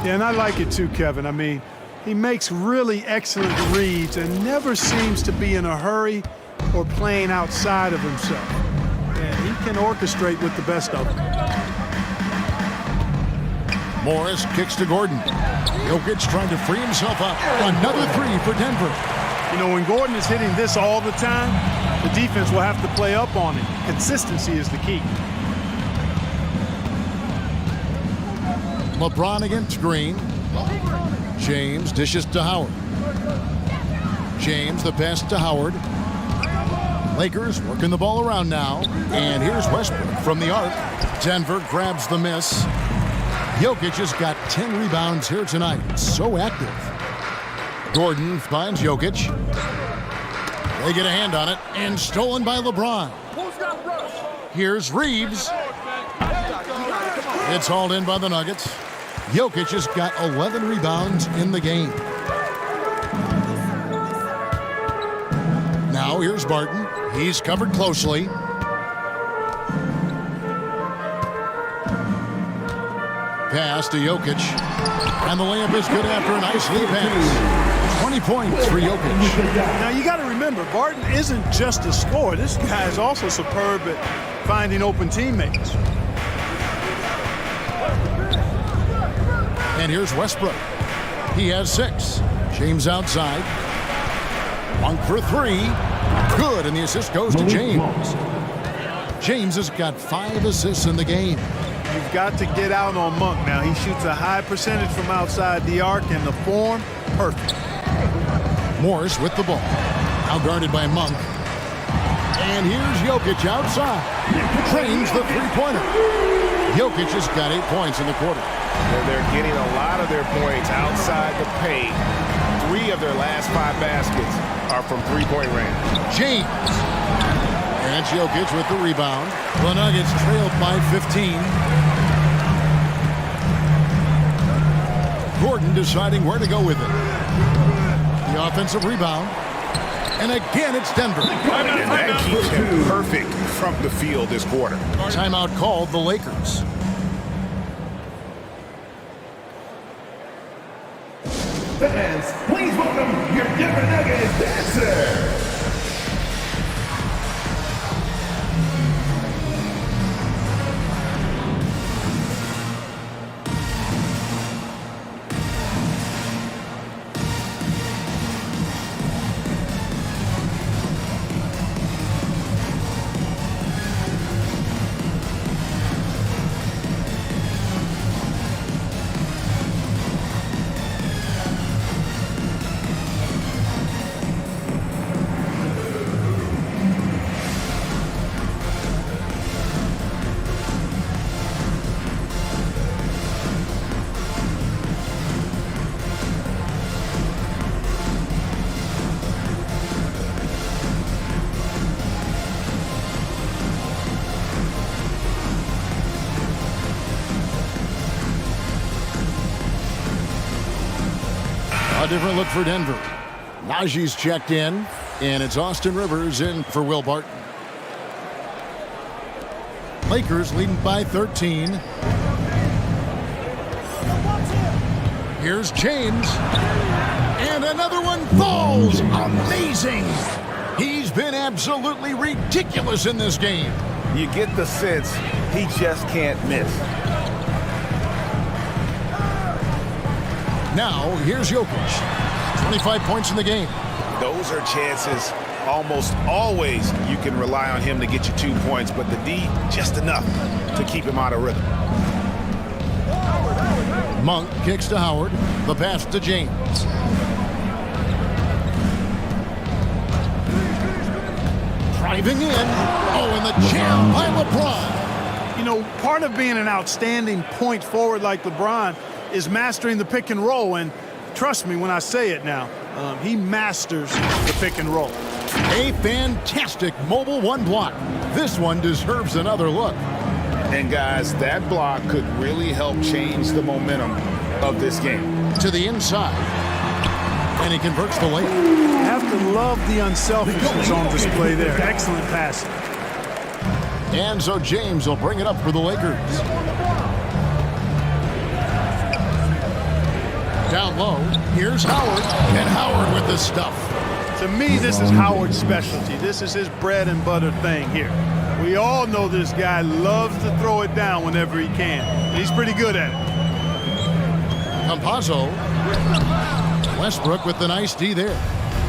Yeah, and I like it too, Kevin. I mean, he makes really excellent reads and never seems to be in a hurry or playing outside of himself. And he can orchestrate with the best of them. Morris kicks to Gordon. Jokic trying to free himself up. Another 3 for Denver. You know, when Gordon is hitting this all the time, the defense will have to play up on it. Consistency is the key. LeBron against Green. James dishes to Howard. James, the pass to Howard. Lakers working the ball around now. And here's Westbrook from the arc. Denver grabs the miss. Jokic has got 10 rebounds here tonight. So active. Gordon finds Jokic. They get a hand on it. And stolen by LeBron. Here's Reeves. It's hauled in by the Nuggets. Jokic has got 11 rebounds in the game. Now here's Barton. He's covered closely. Pass to Jokic. And the layup is good after a nice lead pass. 20 points for Jokic. Now you got to remember, Barton isn't just a scorer. This guy is also superb at finding open teammates. And here's Westbrook. He has 6. James outside. Monk for 3. Good, and the assist goes to James. James has got 5 assists in the game. You've got to get out on Monk now. He shoots a high percentage from outside the arc, and the form, perfect. Morris with the ball. Now guarded by Monk. And here's Jokic outside. Trains the three-pointer. Jokic has got 8 points in the quarter. They're getting a lot of their points outside the paint. 3 of their last 5 baskets are from three-point range. James. And Jokic with the rebound. The Nuggets trailed by 15. Gordon deciding where to go with it. The offensive rebound. And again, it's Denver. And that keeps him perfect from the field this quarter. Timeout called the Lakers. Fans, please welcome your Denver Nuggets dancer. A different look for Denver. Najee's checked in, and it's Austin Rivers in for Will Barton. Lakers leading by 13. Here's James. And another one falls. Amazing. He's been absolutely ridiculous in this game. You get the sense he just can't miss. Now, here's Jokic. 25 points in the game. Those are chances almost always you can rely on him to get you 2 points, but the D, just enough to keep him out of rhythm. Monk kicks to Howard. The pass to James. Driving in. Oh, and the jam by LeBron. You know, part of being an outstanding point forward like LeBron is mastering the pick and roll, and trust me when I say it now. He masters the pick and roll. A fantastic mobile one block. This one deserves another look. And guys, that block could really help change the momentum of this game. To the inside. And he converts the lane. I have to love the unselfishness on display there. Excellent passing. And so James will bring it up for the Lakers. Down low, here's Howard. And Howard with the stuff. To me, this is Howard's specialty. This is his bread and butter thing here. We all know this guy loves to throw it down whenever he can. And he's pretty good at it. Campazzo. Westbrook with the nice D there.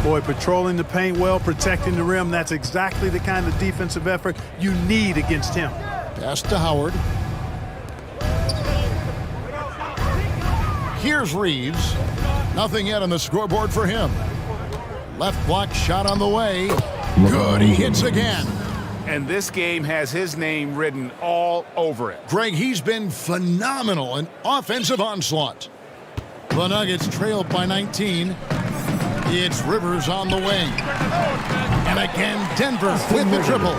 Boy, patrolling the paint well, protecting the rim. That's exactly the kind of defensive effort you need against him. Pass to Howard. Here's Reeves. Nothing yet on the scoreboard for him. Left block shot on the way. Good, he hits again. And this game has his name written all over it. Greg, he's been phenomenal in offensive onslaught. The Nuggets trailed by 19. It's Rivers on the wing. And again, Denver with the triple.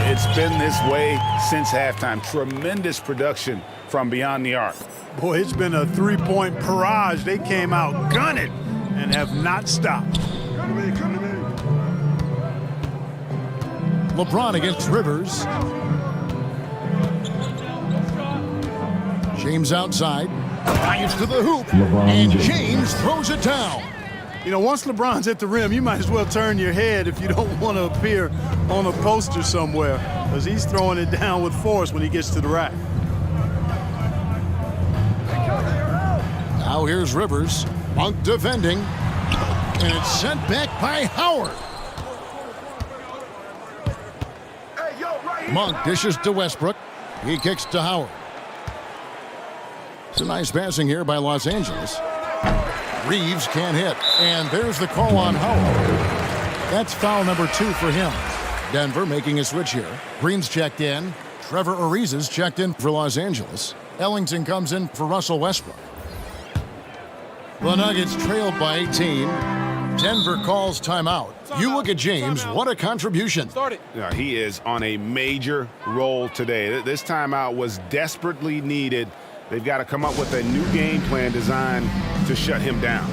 It's been this way since halftime. Tremendous production from beyond the arc. Boy, it's been a three-point barrage. They came out gunning and have not stopped. LeBron against Rivers. James outside. Drives to the hoop. And James throws it down. You know, once LeBron's at the rim, you might as well turn your head if you don't want to appear on a poster somewhere, because he's throwing it down with force when he gets to the rack. Now here's Rivers. Monk defending. And it's sent back by Howard. Monk dishes to Westbrook. He kicks to Howard. It's a nice passing here by Los Angeles. Reeves can't hit. And there's the call on Howard. That's foul number 2 for him. Denver making a switch here. Green's checked in. Trevor Ariza's checked in for Los Angeles. Ellington comes in for Russell Westbrook. The Nuggets trailed by 18. Denver calls timeout. You look at James, what a contribution. Yeah, he is on a major roll today. This timeout was desperately needed. They've got to come up with a new game plan designed to shut him down.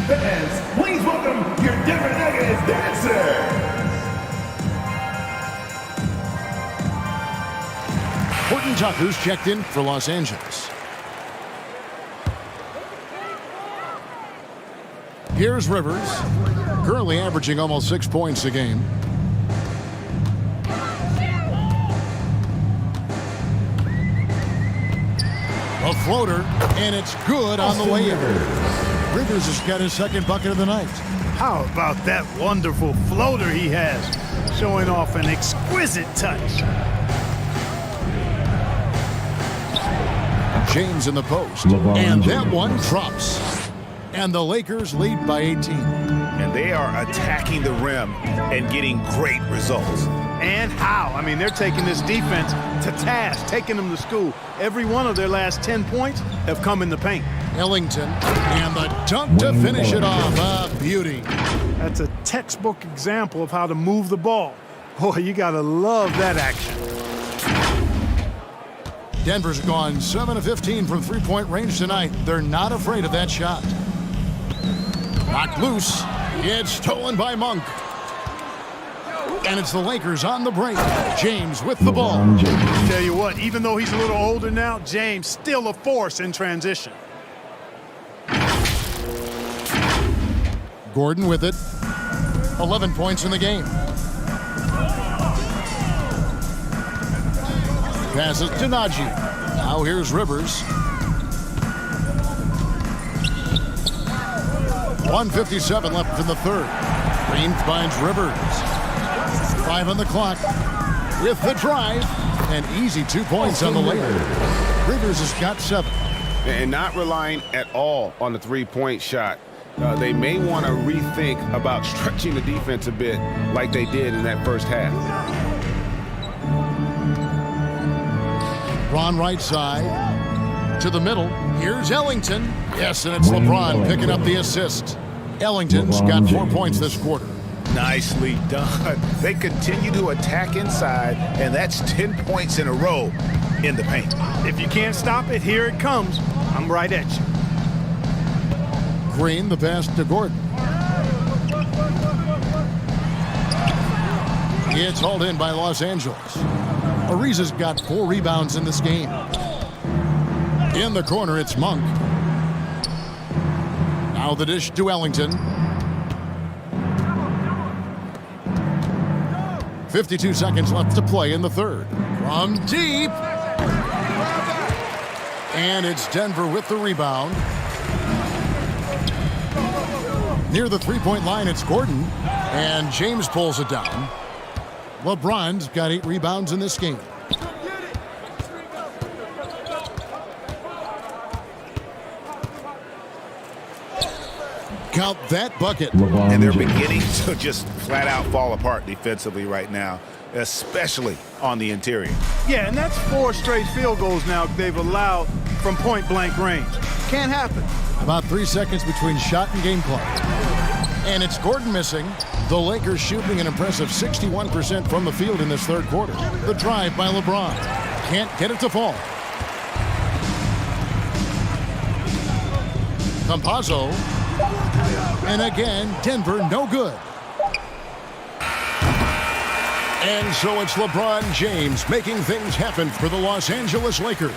Fans, please welcome your Denver Nuggets dancer. Horton Tucker's checked in for Los Angeles. Here's Rivers, currently averaging almost 6 points a game. A floater, and it's good on the way in. Rivers has got his second bucket of the night. How about that wonderful floater he has, showing off an exquisite touch. James in the post, and that one drops. And the Lakers lead by 18. And they are attacking the rim and getting great results. And how? I mean, they're taking this defense to task, taking them to school. Every one of their last 10 points have come in the paint. Ellington, and the dunk to finish it off. A beauty. That's a textbook example of how to move the ball. Boy, you got to love that action. Denver's gone 7 of 15 from three-point range tonight. They're not afraid of that shot. Knocked loose. It's stolen by Monk. And it's the Lakers on the break. James with the ball. Tell you what, even though he's a little older now, James still a force in transition. Gordon with it. 11 points in the game. Passes to Najee. Now here's Rivers. 1:57 left in the third. Green finds Rivers. 5 on the clock. With the drive. And easy 2 points on the layup. Rivers has got 7. And not relying at all on the three-point shot. They may want to rethink about stretching the defense a bit like they did in that first half. LeBron right side to the middle. Here's Ellington. Yes, and it's LeBron picking up the assist. Ellington's got 4 points this quarter. Nicely done. They continue to attack inside, and that's 10 points in a row in the paint. If you can't stop it, here it comes. I'm right at you. Green, the pass to Gordon. It's hauled in by Los Angeles. Ariza's got 4 rebounds in this game. In the corner, it's Monk. Now the dish to Ellington. 52 seconds left to play in the third. From deep. And it's Denver with the rebound. Near the three-point line, it's Gordon. And James pulls it down. LeBron's got 8 rebounds in this game. Count that bucket. And they're beginning to just flat out fall apart defensively right now, especially on the interior. Yeah, and that's 4 straight field goals now they've allowed from point-blank range. Can't happen. About 3 seconds between shot and game clock. And it's Gordon missing. The Lakers shooting an impressive 61% from the field in this third quarter. The drive by LeBron. Can't get it to fall. Campazzo. And again, Denver no good. And so it's LeBron James making things happen for the Los Angeles Lakers.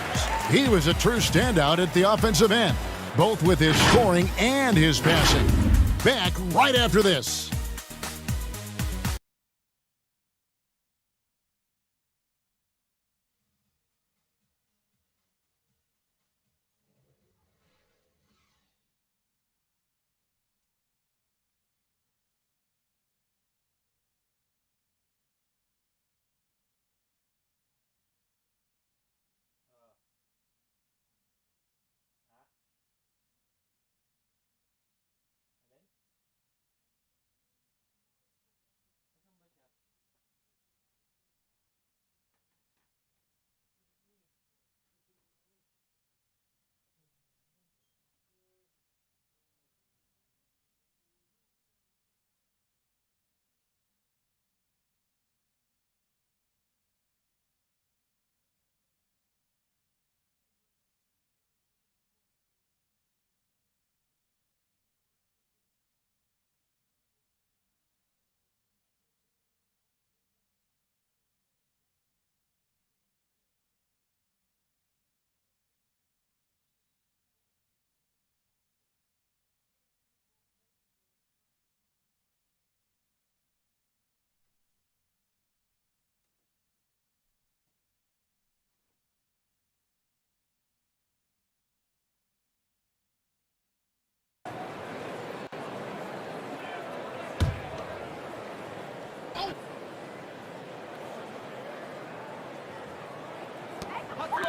He was a true standout at the offensive end, both with his scoring and his passing. Back right after this.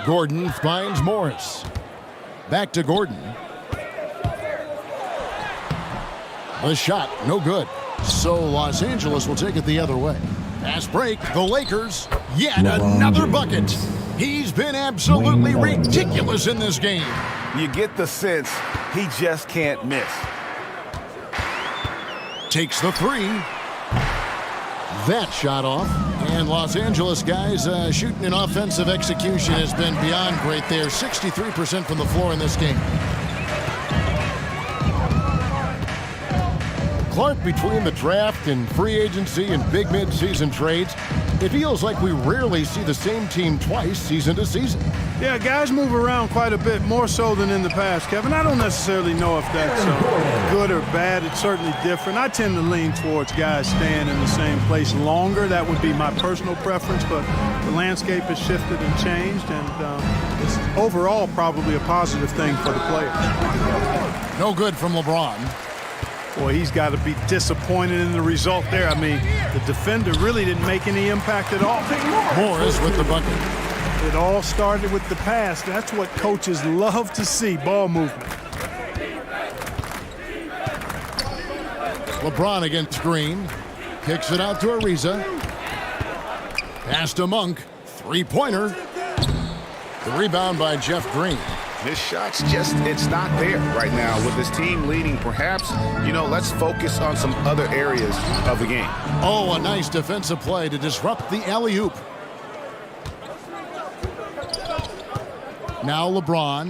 Gordon finds Morris. Back to Gordon. The shot, no good. So Los Angeles will take it the other way. Pass break, the Lakers, yet another bucket. He's been absolutely ridiculous in this game. You get the sense he just can't miss. Takes the 3. That shot off. And Los Angeles guys shooting an offensive execution has been beyond great there. 63% from the floor in this game. Clark, between the draft and free agency and big mid-season trades, it feels like we rarely see the same team twice season to season. Yeah, guys move around quite a bit, more so than in the past, Kevin. I don't necessarily know if that's good or bad. It's certainly different. I tend to lean towards guys staying in the same place longer. That would be my personal preference, but the landscape has shifted and changed, and it's overall probably a positive thing for the players. No good from LeBron. Boy, he's got to be disappointed in the result there. I mean, the defender really didn't make any impact at all. Morris with the bucket. It all started with the pass. That's what coaches love to see, ball movement. LeBron against Green. Kicks it out to Ariza. Pass to Monk. Three-pointer. The rebound by Jeff Green. His shot's just, it's not there right now. With his team leading, perhaps, let's focus on some other areas of the game. Oh, a nice defensive play to disrupt the alley-oop. Now LeBron.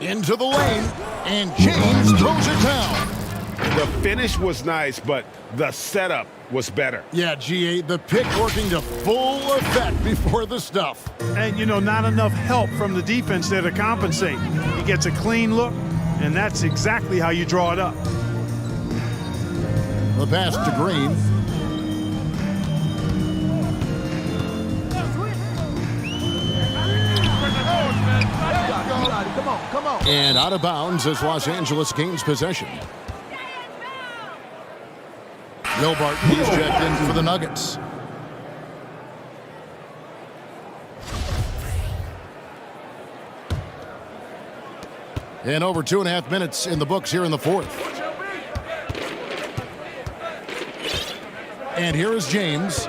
Into the lane, and James throws it down. The finish was nice, but the setup was better. Yeah, GA, the pick working to full effect before the stuff. And, not enough help from the defense there to compensate. He gets a clean look, and that's exactly how you draw it up. The pass to Green. Come on. And out of bounds as Los Angeles gains possession. Will Barton is checked in for the Nuggets. And over 2.5 minutes in the books here in the fourth. And here is James.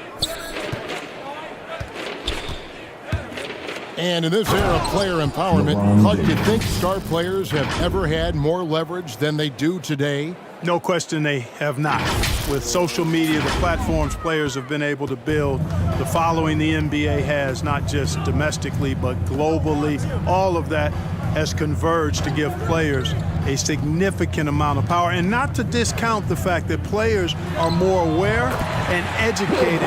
And in this era of player empowerment, Clark, do you think star players have ever had more leverage than they do today? No question they have not. With social media, the platforms players have been able to build, the following the NBA has, not just domestically, but globally, all of that has converged to give players a significant amount of power. And not to discount the fact that players are more aware and educated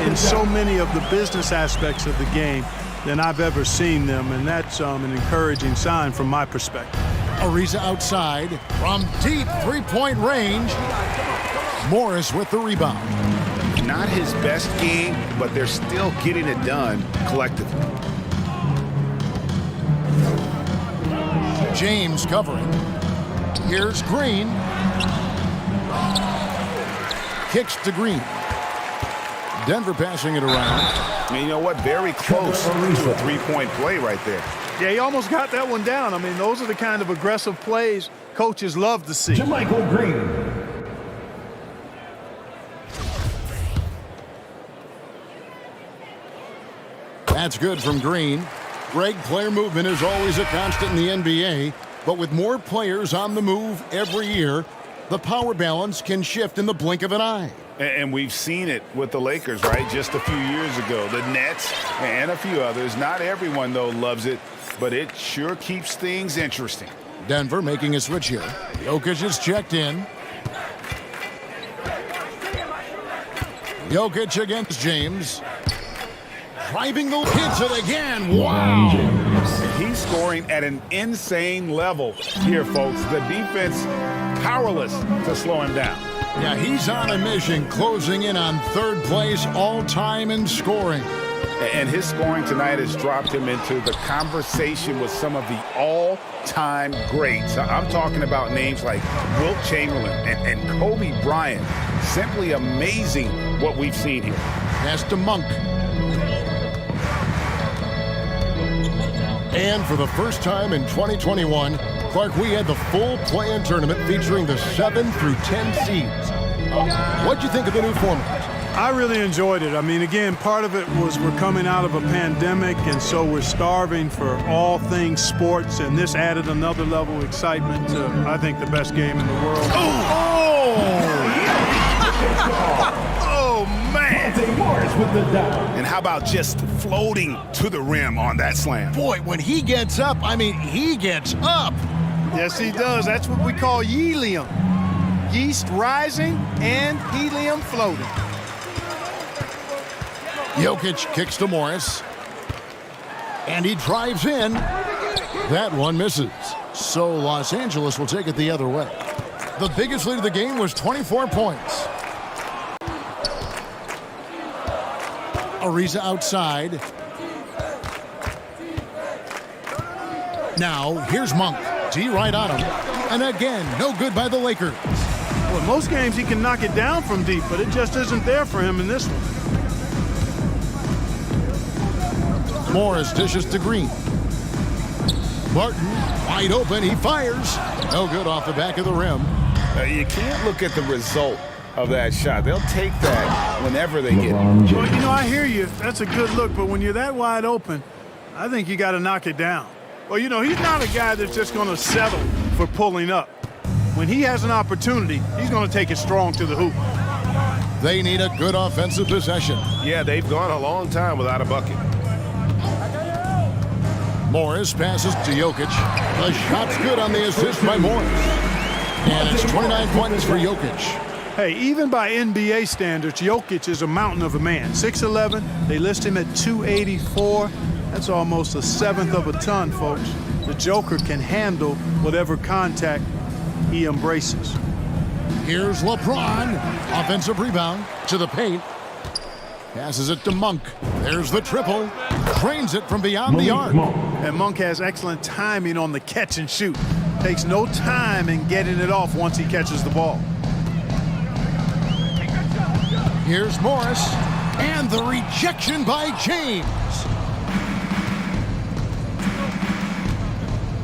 in so many of the business aspects of the game than I've ever seen them, and that's an encouraging sign from my perspective. Ariza outside from deep three-point range. Morris with the rebound. Not his best game, but they're still getting it done collectively. James covering. Here's Green. Kicks to Green. Denver passing it around. And you know what? Very close to a three-point play right there. Yeah, he almost got that one down. I mean, those are the kind of aggressive plays coaches love to see. Michael Green. That's good from Green. Greg, player movement is always a constant in the NBA, but with more players on the move every year, the power balance can shift in the blink of an eye. And we've seen it with the Lakers, right? Just a few years ago. The Nets and a few others. Not everyone, though, loves it, but it sure keeps things interesting. Denver making a switch here. Jokic is checked in. Jokic against James. Driving the hits it again. Wow. He's scoring at an insane level here, folks. The defense powerless to slow him down. Yeah, he's on a mission, closing in on third place all-time in scoring. And his scoring tonight has dropped him into the conversation with some of the all-time greats. I'm talking about names like Wilt Chamberlain and Kobe Bryant. Simply amazing what we've seen here. Pass to Monk. And for the first time in 2021, Clark, we had the full play-in tournament featuring the 7 through 10 seeds. What'd you think of the new format? I really enjoyed it. I mean, again, part of it was we're coming out of a pandemic, and so we're starving for all things sports, and this added another level of excitement to, I think, the best game in the world. Oh, man. Morris with the down. And how about just floating to the rim on that slam? Boy, when he gets up, I mean, he gets up. Yes, he does. That's what we call helium. Yeast rising and helium floating. Jokic kicks to Morris. And he drives in. That one misses. So Los Angeles will take it the other way. The biggest lead of the game was 24 points. Ariza outside. Now, here's Monk. D right on him. And again, no good by the Lakers. Well, most games he can knock it down from deep, but it just isn't there for him in this one. Morris dishes to Green. Barton wide open. He fires. No good off the back of the rim. You can't look at the result of that shot. They'll take that whenever they get it. Well, you know, I hear you. That's a good look, but when you're that wide open, I think you got to knock it down. Well, you know, he's not a guy that's just going to settle for pulling up. When he has an opportunity, he's going to take it strong to the hoop. They need a good offensive possession. Yeah, they've gone a long time without a bucket. Morris passes to Jokic. The shot's good on the assist by Morris. And it's 29 points for Jokic. Hey, even by NBA standards, Jokic is a mountain of a man. 6'11", they list him at 284. That's almost a seventh of a ton, folks. The Joker can handle whatever contact he embraces. Here's LeBron. Offensive rebound to the paint. Passes it to Monk. There's the triple. Drains it from beyond the arc. And Monk has excellent timing on the catch and shoot. Takes no time in getting it off once he catches the ball. Here's Morris. And the rejection by James.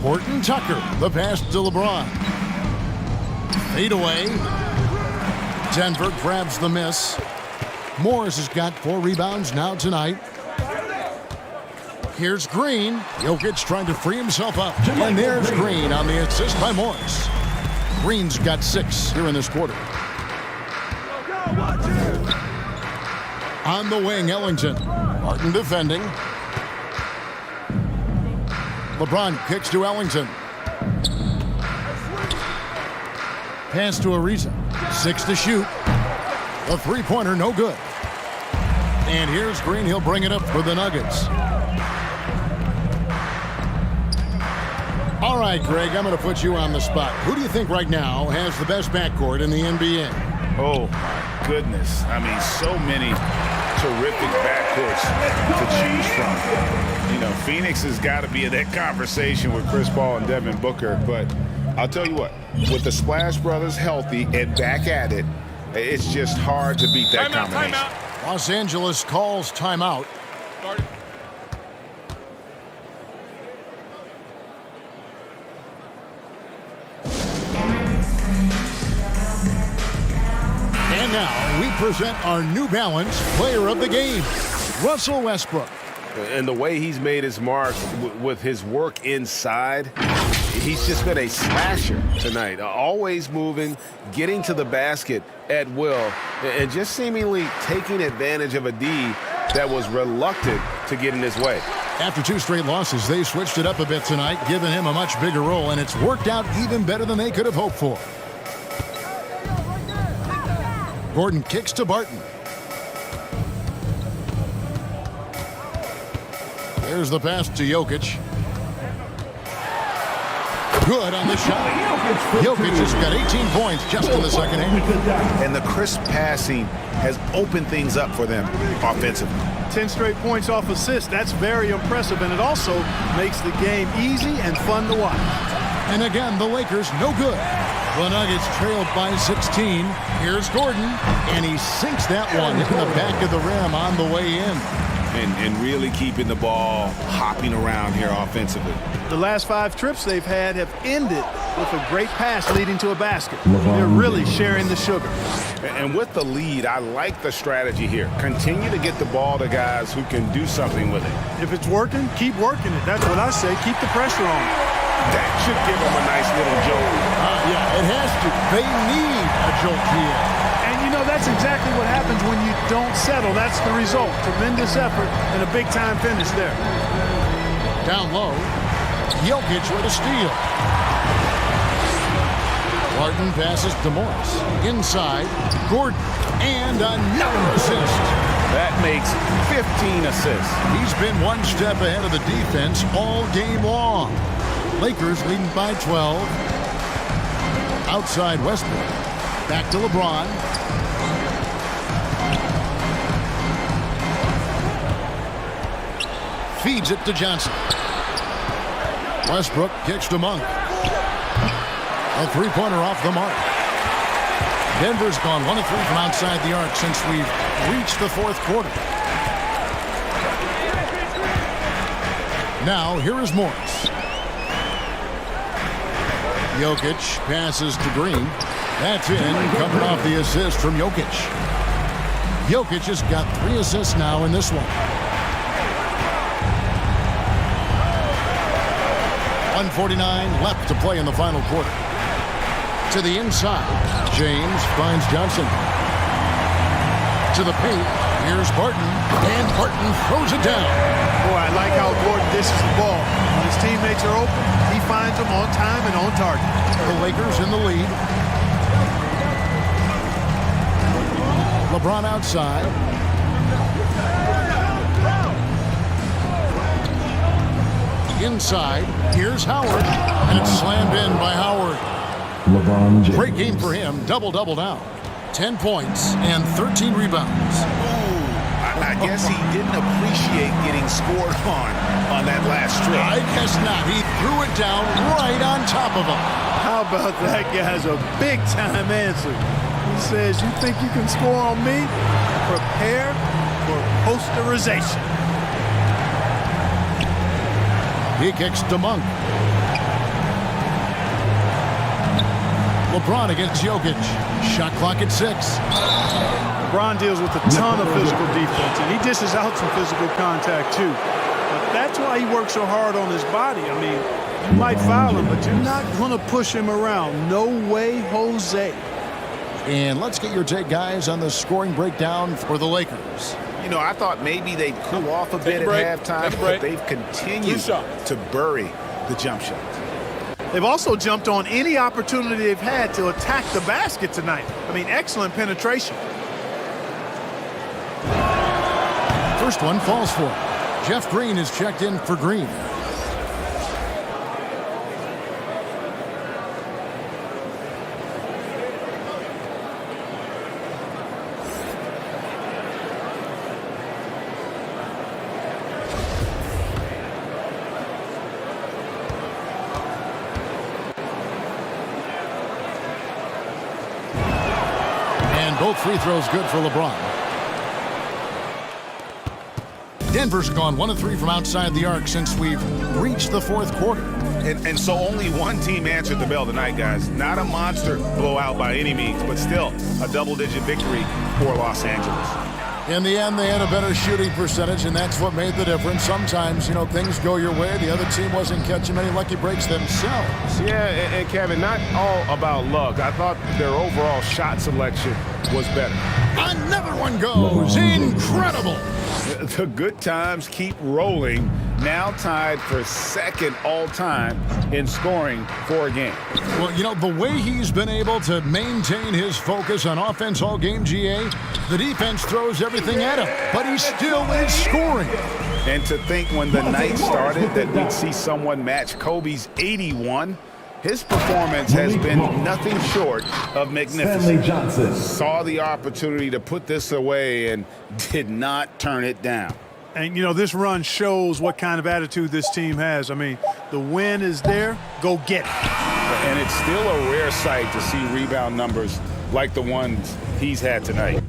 Horton Tucker. The pass to LeBron. Fade away. Denver grabs the miss. Morris has got 4 rebounds now tonight. Here's Green. Jokic trying to free himself up. And there's Green on the assist by Morris. Green's got 6 here in this quarter. On the wing, Ellington. Martin defending. LeBron kicks to Ellington. Pass to Ariza. 6 to shoot. A three-pointer, no good. And here's Green. He'll bring it up for the Nuggets. All right, Greg, I'm going to put you on the spot. Who do you think right now has the best backcourt in the NBA? Oh, my goodness. I mean, so many terrific backcourts to choose from. You know, Phoenix has got to be in that conversation with Chris Paul and Devin Booker. But I'll tell you what, with the Splash Brothers healthy and back at it, it's just hard to beat that combination. Timeout. Los Angeles calls timeout. And now we present our New Balance Player of the Game, Russell Westbrook. And the way he's made his mark with his work inside, he's just been a slasher tonight. Always moving, getting to the basket at will, and just seemingly taking advantage of a D that was reluctant to get in his way. After 2 straight losses, they switched it up a bit tonight, giving him a much bigger role, and it's worked out even better than they could have hoped for. Gordon kicks to Barton. There's the pass to Jokic. Good on the shot. Jokic has got 18 points just in the second half. And the crisp passing has opened things up for them offensively. 10 straight points off assists. That's very impressive, and it also makes the game easy and fun to watch. And again, the Lakers no good. The Nuggets trailed by 16. Here's Gordon, and he sinks that one in the back of the rim on the way in. And really keeping the ball hopping around here offensively. The last 5 trips they've had have ended with a great pass leading to a basket. They're really sharing the sugar. And with the lead, I like the strategy here. Continue to get the ball to guys who can do something with it. If it's working, keep working it. That's what I say. Keep the pressure on. That should give them a nice little jolt. Yeah, it has to. They need a jolt here. And you know, that's exactly what happens when you don't settle. That's the result. Tremendous effort and a big-time finish there. Down low, Jokic with a steal. Barton passes to Morris. Inside, Gordon. And another assist. That makes 15 assists. He's been one step ahead of the defense all game long. Lakers leading by 12. Outside Westbrook. Back to LeBron. Feeds it to Johnson. Westbrook kicks to Monk. A three-pointer off the mark. Denver's gone 1 of 3 from outside the arc since we've reached the fourth quarter. Now, here is Morris. Jokic passes to Green. That's in, coming off the assist from Jokic. Jokic has got 3 assists now in this one. 1:49 left to play in the final quarter. To the inside, James finds Johnson. To the paint, here's Barton, and Barton throws it down. Boy, I like how Gordon dishes the ball. When his teammates are open, he finds them on time and on target. The Lakers in the lead. LeBron outside. Inside, here's Howard, and it's slammed in by Howard. LeBron James. Great game for him, double-double now. 10 points and 13 rebounds. I guess he didn't appreciate getting scored on that last strip. I guess not. He threw it down right on top of him. How about that guy's a big-time answer? He says, you think you can score on me? Prepare for posterization. He kicks to Monk. LeBron against Jokic. Shot clock at 6. LeBron deals with a ton of physical defense, and he dishes out some physical contact too. But that's why he works so hard on his body. I mean, you might foul him, but you're not going to push him around. No way, Jose. And let's get your take, guys, on the scoring breakdown for the Lakers. You know, I thought maybe they'd cool off a bit at halftime, but they've continued to bury the jump shot. They've also jumped on any opportunity they've had to attack the basket tonight. I mean, excellent penetration. First one falls for him. Jeff Green is checked in for Green. Both free throws good for LeBron. Denver's gone 1 of 3 from outside the arc since we've reached the fourth quarter. And so only one team answered the bell tonight, guys. Not a monster blowout by any means, but still a double-digit victory for Los Angeles. In the end, they had a better shooting percentage, and that's what made the difference. Sometimes, you know, things go your way. The other team wasn't catching many lucky breaks themselves. Yeah, and Kevin, not all about luck. I thought their overall shot selection was better. Another one goes. Incredible. The good times keep rolling. Now tied for second all-time in scoring for a game. Well, you know, the way he's been able to maintain his focus on offense all game, GA, the defense throws everything at him, but he still is scoring. And to think when the night started that we'd see someone match Kobe's 81, his performance has been nothing short of magnificent. Johnson Saw the opportunity to put this away and did not turn it down. And, you know, this run shows what kind of attitude this team has. I mean, the win is there. Go get it. And it's still a rare sight to see rebound numbers like the ones he's had tonight.